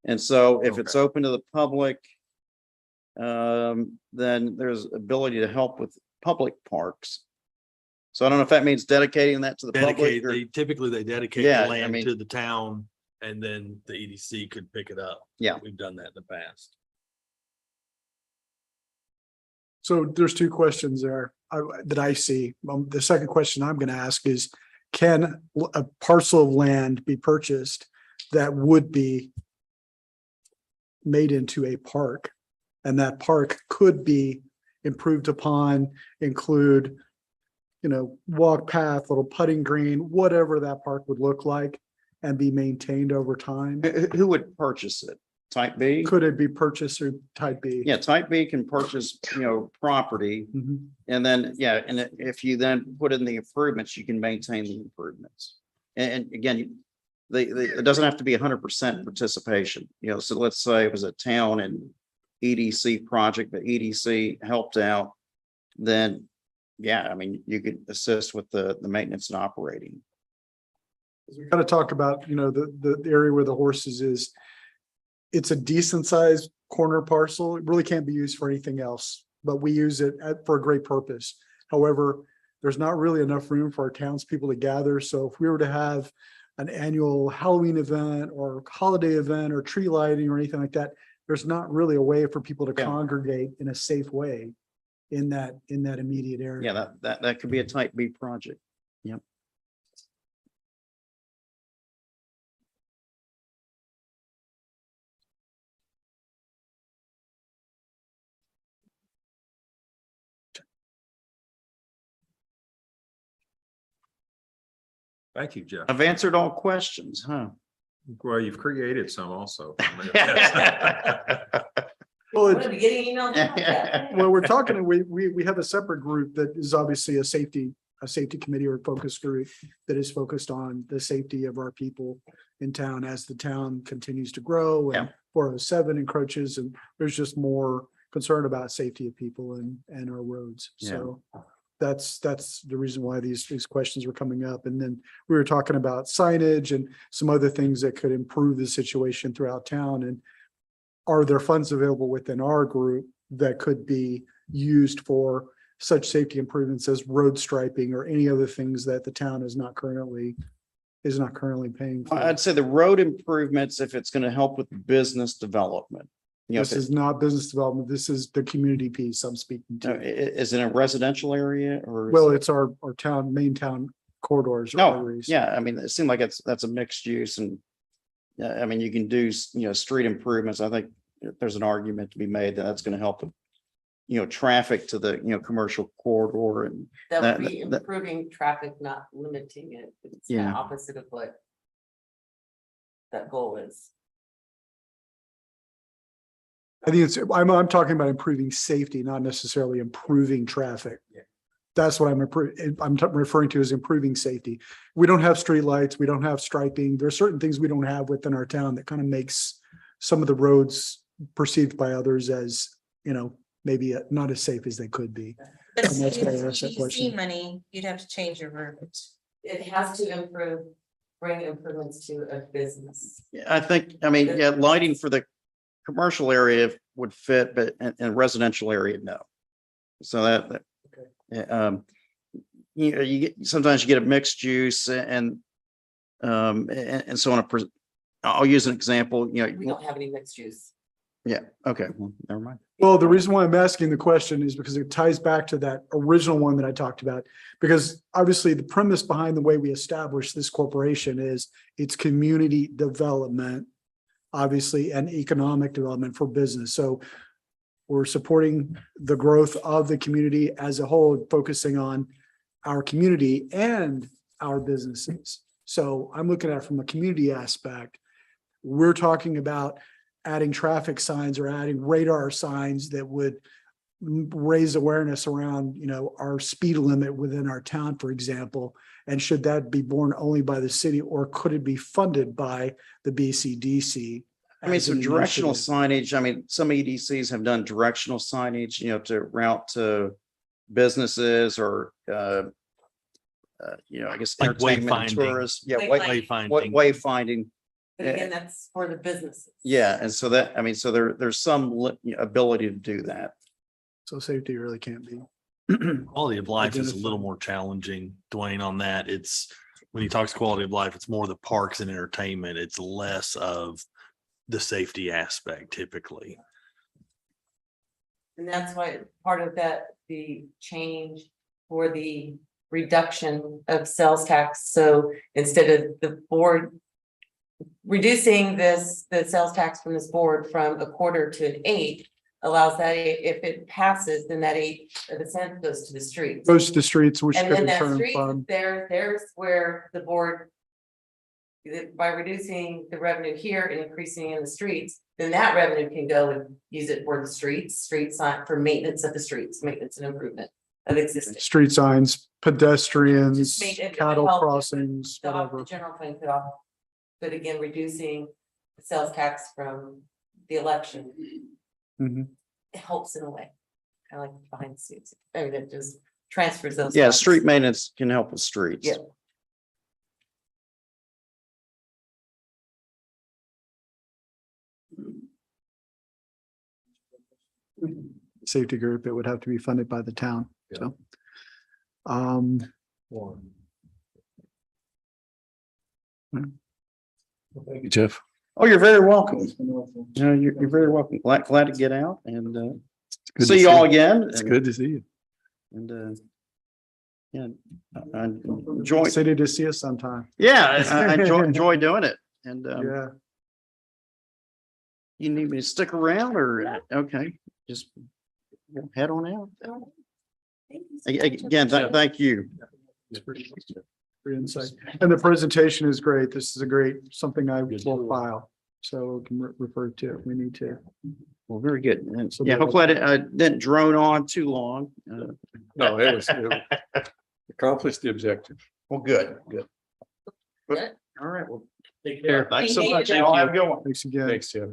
And so if it's open to the public, then there's ability to help with public parks. So I don't know if that means dedicating that to the public. Dedicate, or- they typically they dedicate Yeah, the I land mean- to the town and then the EDC could pick it up. Yeah. We've done that in the past. So there's two questions there that I see. The second question I'm going to ask is, can a parcel of land be purchased that would be made into a park? And that park could be improved upon, include, walk path, little putting green, whatever that park would look like, and be maintained over time. Who would purchase it? Type B? Could it be purchased through type B? Yeah, type B can purchase, property. Mhm. And then, yeah, and if you then put in the improvements, you can maintain the improvements. And again, it doesn't have to be 100% participation, so let's say it was a town and EDC project, but EDC helped out, then, yeah, I mean, you could assist with the maintenance and operating. We kind of talked about, the area where the horses is. It's a decent sized corner parcel. It really can't be used for anything else, but we use it for a great purpose. However, there's not really enough room for our townspeople to gather. So if we were to have an annual Halloween event or holiday event or tree lighting or anything like that, there's not really a way for people to Yeah. congregate in a safe way in that immediate area. Yeah, that could be a type B project. Yep. Thank you, Jeff. I've answered all questions, huh? Well, you've created some also. Well, What are we getting emails about that? well, we're talking, we have a separate group that is obviously a safety committee or focus group that is focused on the safety of our people in town as the town continues to grow and 407 encroaches, and there's just more concern about safety of people and our roads. So that's the reason why these questions were coming up. And then we were talking about signage and some other things that could improve the situation throughout town. And are there funds available within our group that could be used for such safety improvements as road striping or any other things that the town is not currently paying for? I'd say the road improvements, if it's going to help with business development. This is not business development. This is the community piece I'm speaking to. Is it a residential area or? Well, it's our main town corridors. or No, arteries. yeah, I mean, it seemed like that's a mixed use and, I mean, you can do, street improvements. I think there's an argument to be made that that's going to help with, traffic to the, commercial corridor and. That would be that- improving traffic, not limiting it. It's kind Yeah. of opposite of what that goal is. I think I'm talking about improving safety, not necessarily improving traffic. That's what I'm referring to as improving safety. We don't have streetlights, we don't have striping. There are certain things we don't have within our town that kind of makes some of the roads perceived by others as, maybe not as safe as they could be. But And that's why I if asked that you question. see money, you'd have to change your route. It has to bring improvements to a business. I think, lighting for the commercial area would fit, but in residential area, no. So sometimes you get a mixed use and so on. I'll use an example, We don't have any mixed use. yeah, okay, well, never mind. Well, the reason why I'm asking the question is because it ties back to that original one that I talked about. Because obviously the premise behind the way we established this corporation is it's community development, obviously, and economic development for business. So we're supporting the growth of the community as a whole, focusing on our community and our businesses. So I'm looking at it from a community aspect. We're talking about adding traffic signs or adding radar signs that would raise awareness around, our speed limit within our town, for example? And should that be borne only by the city, or could it be funded by the BCDC? I mean, as so an directional initiative? signage, I mean, some EDCs have done directional signage, to route to businesses or, I guess Like entertainment and wayfinding. tourists. Yeah, Wayfinding. wayfinding. But again, that's for the businesses. Yeah, and so that, I mean, so there's some ability to do that. So safety really can't be. Quality of life is a little Identify. more challenging, Dwayne, on that. It's, when he talks quality of life, it's more the parks and entertainment. It's less of the safety aspect typically. And that's why part of that, the change for the reduction of sales tax. So instead of the board reducing the sales tax from this board from 1/4 to an 1/8 allows that if it passes, then that 8% goes to the streets. Goes to the streets, which And could then in that turn street, fund. there's where the board. By reducing the revenue here and increasing in the streets, then that revenue can go and use it for the street sign for maintenance of the streets, maintenance and improvement of existing. Street signs, pedestrians, Just make it cattle help crossings, The whatever. general fund could off. But again, reducing the sales tax from the election. Mhm. It helps in a way, kind of like behind the scenes. I mean, it just transfers those. Yeah, funds. street maintenance can help with streets. Yeah. Safety group, it would have to be funded by the town, so. Um, Thank you, Jeff. Oh, you're very welcome. You're very welcome. Glad to get out and good to see you see all you. again. It's good to see you. And yeah, I enjoy. excited to see us sometime. Yeah, I enjoy doing it. And Yeah, you need me to stick around or, okay, just head on out. Thank you so much. Again, thank you. great insight. And the presentation is great. This is a great, something I will file. So we can refer to it if we need to. Well, very good. And So yeah, that- hopefully I didn't drone on too long. No, it accomplished the objective. Well, good. Good. All right. Well, Take care. thanks so Thank much. you. Y'all have a good one. Thanks again. Thanks, Jeff.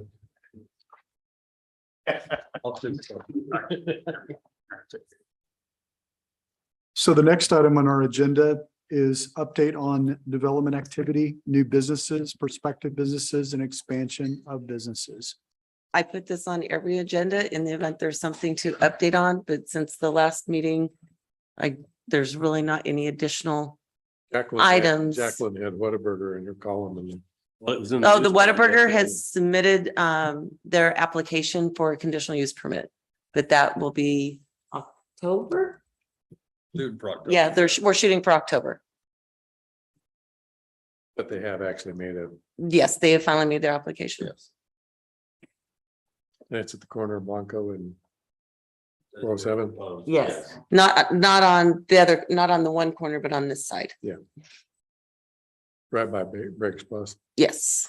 So the next item on our agenda is update on development activity, new businesses, prospective businesses, and expansion of businesses. I put this on every agenda in the event there's something to update on, but since the last meeting, there's really not any additional. Items. Jacqueline had Whataburger in her column and Oh, the Whataburger has submitted their application for a conditional use permit, but that will be October. Yeah, we're shooting for October. but they have actually made a, Yes, they have finally made their application. it's at the corner of Blanco and 407. Yes, not on the other, not on the one corner, but on this side. Right by Breaks Plus. Yes.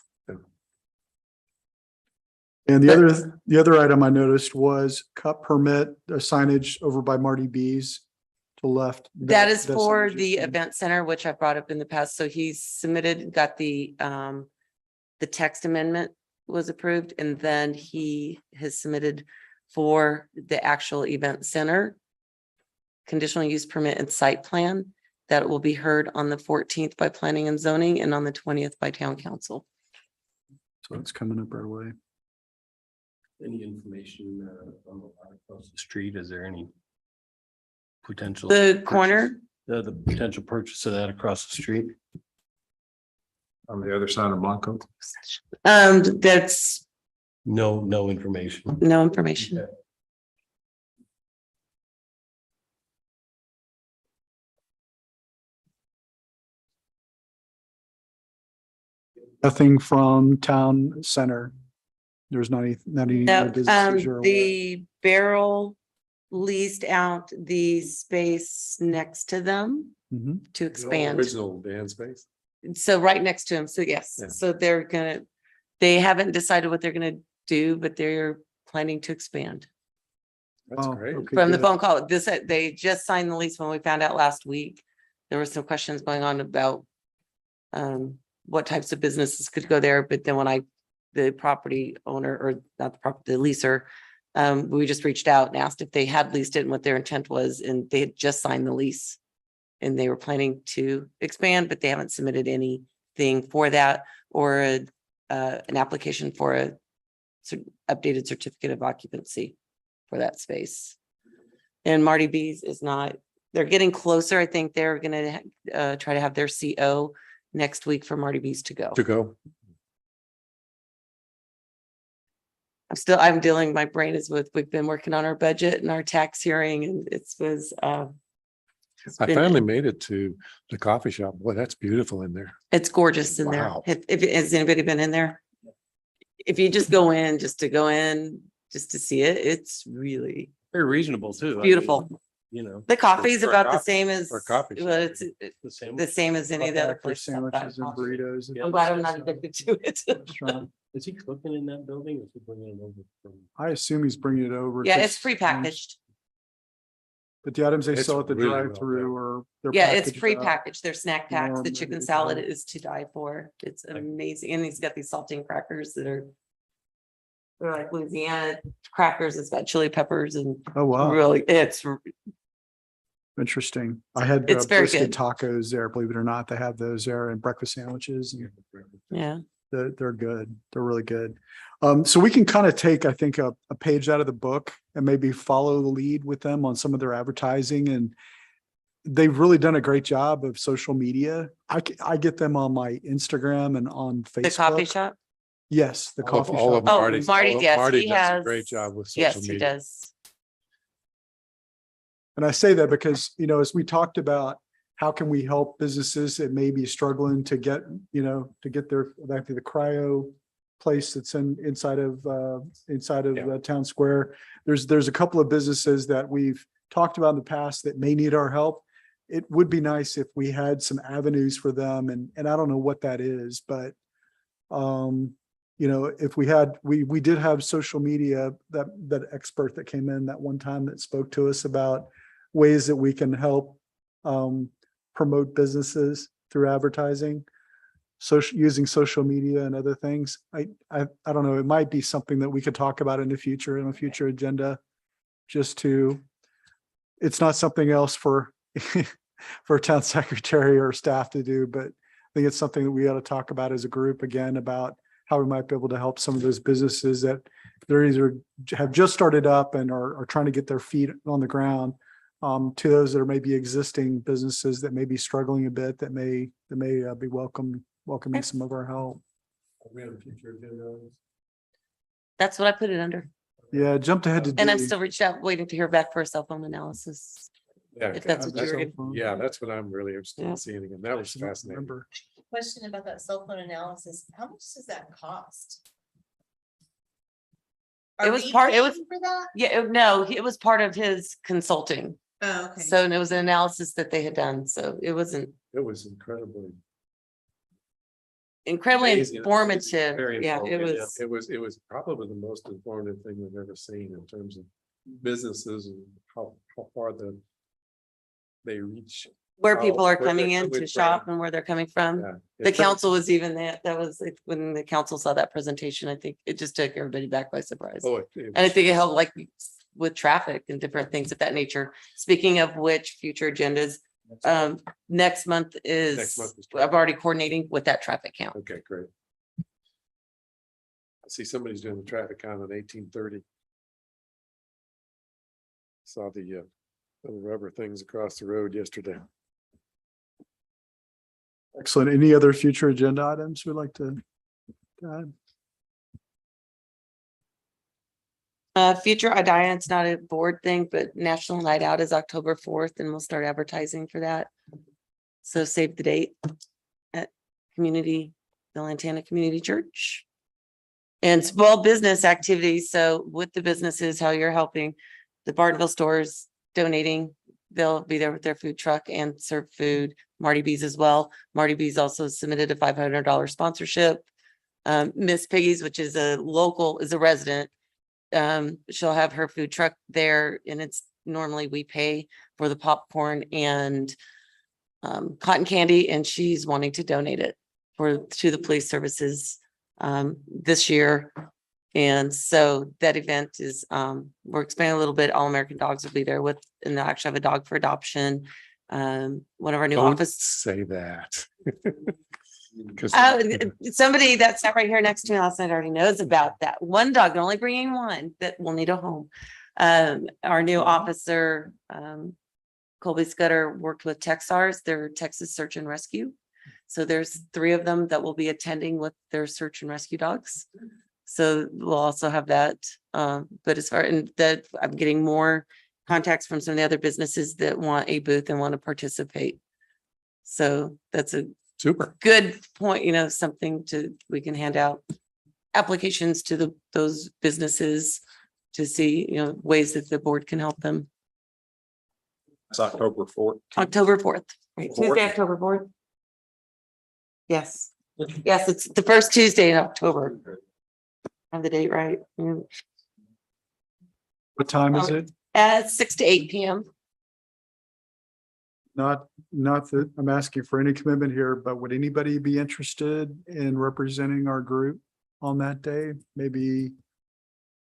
And the other item I noticed was cut permit, signage over by Marty B's to left. That is for that's the interesting. event center, which I brought up in the past. So he's submitted, got the text amendment was approved, and then he has submitted for the actual event center conditional use permit and site plan that will be heard on the 14th by planning and zoning and on the 20th by town council. So it's coming up our way. Any information on the lot across the street? Is there any potential? The corner, The potential purchase of that across the street? On the other side of Blanco. that's No information. no information. Nothing from town center. There's not any No, businesses you're aware of. the barrel leased out the space next to them Mhm. to The expand. Original Dan space. So right next to him. So yes, Yeah. so they haven't decided what they're gonna do, but they're planning to expand. That's Oh, great. okay, from the good. phone call. They just signed the lease when we found out last week. There were some questions going on about what types of businesses could go there, but then the property owner, or not the property, the leaser, we just reached out and asked if they had leased it and what their intent was, and they had just signed the lease. And they were planning to expand, but they haven't submitted anything for that or an application for a updated certificate of occupancy for that space. And Marty B's is not, they're getting closer. I think they're gonna try to have their CO next week for Marty B's to go. To go. I'm dealing, my brain is we've been working on our budget and our tax hearing, and I finally made it to the coffee shop. Boy, that's beautiful in there. It's gorgeous in there. Wow. Has anybody been in there? If you just go in, just to see it, it's really Very reasonable too. I mean, beautiful. You know, The coffee's For a about the coffee- same as, for a coffee shop. well, it's the same. the same as any of the other For places. sandwiches and burritos. I'm glad I'm not addicted to it. Restaurant. Is he cooking in that building or is he bringing it over from? I assume he's bringing it over. Yeah, 'cause, it's prepackaged. But the items they It's sell at the really well drive-through or. they're Yeah, it's packaged up. prepackaged. They're snack packs. The warm, chicken ready to salad go. is to die for. It's amazing. And he's got these saltine crackers that are they're like Louisiana crackers. It's got chili peppers and Oh, wow. really, Interesting. I had It's very brisket good. tacos there, believe it or not. They have those there and breakfast sandwiches. And yeah. they're good. They're really good. So we can kind of take, I think, a page out of the book and maybe follow the lead with them on some of their advertising. And they've really done a great job of social media. I get them on my Instagram and on Facebook. The coffee shop? Yes, the All of- coffee all shop. of Oh, Marty's- Marty, all of yes, Marty he does a has. great job with social Yes, he media. does. And I say that because, as we talked about, how can we help businesses that may be struggling to get, to get their, back to the cryo place that's inside of town square. There's a couple of businesses that we've talked about in the past that may need our help. It would be nice if we had some avenues for them, and I don't know what that is, but if we did have social media, that expert that came in that one time that spoke to us about ways that we can help promote businesses through advertising, using social media and other things. I don't know, it might be something that we could talk about in the future, in a future agenda, it's not something else for for a town secretary or staff to do, but I think it's something that we ought to talk about as a group again, about how we might be able to help some of those businesses that they're either have just started up and are trying to get their feet on the ground, to those that are maybe existing businesses that may be struggling a bit, that may be welcoming some of our help. That's what I put it under. Yeah, jumped ahead to And I'm D. still reached out, waiting to hear back for a cell phone analysis. Yeah, If that's what you're- yeah, that's what I'm really interested Yeah. in seeing again. That was I don't fascinating. remember. Question about that cell phone analysis. How much does that cost? It Are was we part- it was- paying For that? Yeah, no, it was part of his consulting. Oh, okay. So, and it was an analysis that they had done. So it wasn't It was incredibly, incredibly Amazing. informative. Very Yeah, it informative, was. it was probably the most informative thing we've ever seen in terms of businesses and how far they reach. Where how- people are where coming they're in to coming shop from. and where they're coming from. Yeah. The It's- council was even that was like, when the council saw that presentation, I think it just took everybody back by surprise. Oh, And I think it helped like with traffic and different things of that nature. Speaking of which, future agendas, next month Next is, month is I'm already coordinating with that traffic count. Okay, great. I see somebody's doing the traffic count on 1830. Saw the little rubber things across the road yesterday. Excellent. Any other future agenda items we'd like to add? Future Idea, it's not a board thing, but National Night Out is October 4th and we'll start advertising for that. So save the date at the Lantana Community Church. And small business activities. So with the businesses, how you're helping the Bartonville stores donating, they'll be there with their food truck and serve food. Marty B's as well. Marty B's also submitted a $500 sponsorship. Miss Piggy's, which is a resident, she'll have her food truck there and it's normally we pay for the popcorn and cotton candy, and she's wanting to donate it to the police services this year. And so that event is, we're expanding a little bit. All American Dogs will be there with, and they'll actually have a dog for adoption. One of our new Don't office. say that. 'Cause- Somebody that's not right here next to me last night already knows about that. One dog, they're only bringing one that will need a home. Our new officer, Colby Scudder, worked with Texars, their Texas Search and Rescue. So there's 3 of them that will be attending with their search and rescue dogs. So we'll also have that. But as far and that, I'm getting more contacts from some of the other businesses that want a booth and want to participate. So that's a Super. good point, something we can hand out applications to those businesses to see, ways that the board can help them. It's October 4th. October 4th, right? Tuesday, Fourth. October 4th. Yes, yes, it's the first Tuesday in October. Have the date right. What time is it? At 6 to 8 p.m. Not that I'm asking for any commitment here, but would anybody be interested in representing our group on that day? Maybe,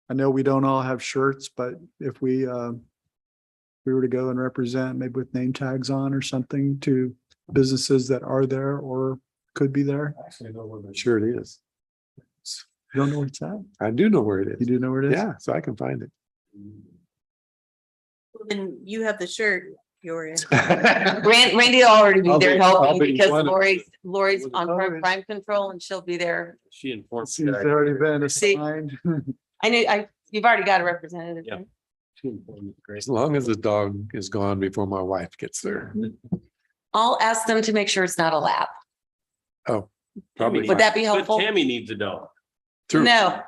I know we don't all have shirts, but if we were to go and represent, maybe with name tags on or something to businesses that are there or could be there. Actually, know where my shirt is. You don't know where it's at? I do know where it You is. do know where it is? Yeah, so I can find it. And you have the shirt, you're in. Randy will already be I'll there be- I'll helping be because one of- Lori's on Oh, crime control and she'll be there. She informed. She's already been See. assigned. You've already got a representative. Yeah. right? She informed me. Great. As long as the dog is gone before my wife gets there. I'll ask them to make sure it's not a lap. Oh, Tammy probably. needs- Would that be but helpful? Tammy needs a dog. True. No.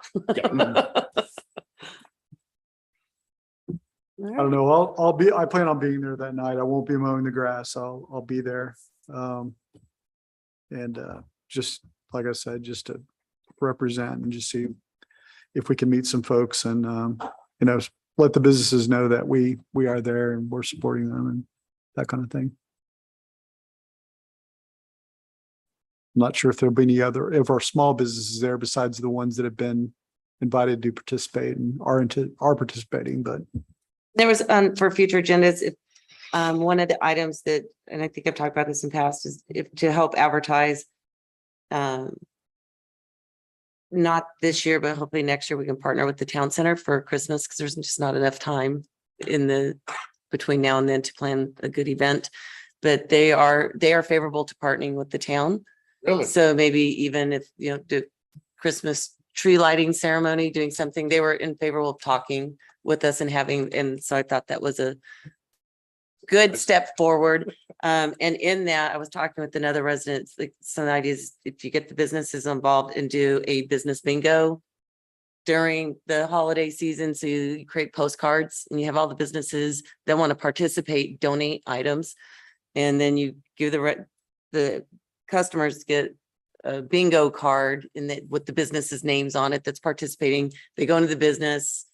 I don't know. I plan on being there that night. I won't be mowing the grass. I'll be there. And just like I said, just to represent and just see if we can meet some folks and let the businesses know that we are there and we're supporting them and that kind of thing. I'm not sure if there'll be any other, if our small businesses there besides the ones that have been invited to participate and are participating, but There was, for future agendas, if, one of the items that, and I think I've talked about this in past, is if to help advertise. Not this year, but hopefully next year we can partner with the town center for Christmas, because there's just not enough time between now and then to plan a good event. But they are favorable to partnering with the town. Really? So maybe even if, do Christmas tree lighting ceremony, doing something, they were in favor of talking with us and so I thought that was a good step forward. And in that, I was talking with another resident, like some ideas, if you get the businesses involved and do a business bingo during the holiday season, so you create postcards and you have all the businesses that want to participate, donate items. And then you give the customers get a bingo card with the business's names on it that's participating. They go into the business,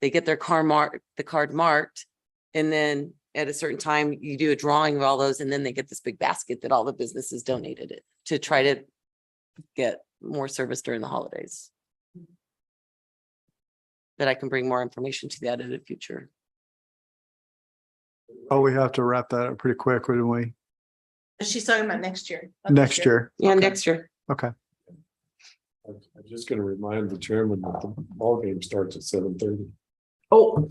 they get their card marked, and then at a certain time, you do a drawing of all those, and then they get this big basket that all the businesses donated it to try to get more service during the holidays. That I can bring more information to that in the future. oh, we have to wrap that up pretty quick, wouldn't we? She's talking about next year. not this Next year. Yeah, Okay. next year. Okay. I'm just gonna remind the chairman that the ball game starts at 7:30. Oh.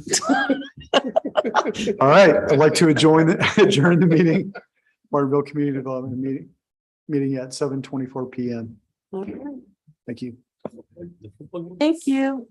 All right. I'd like to adjourn the meeting. Waterville Community Development meeting at 7:24 PM. Thank you. Thank you.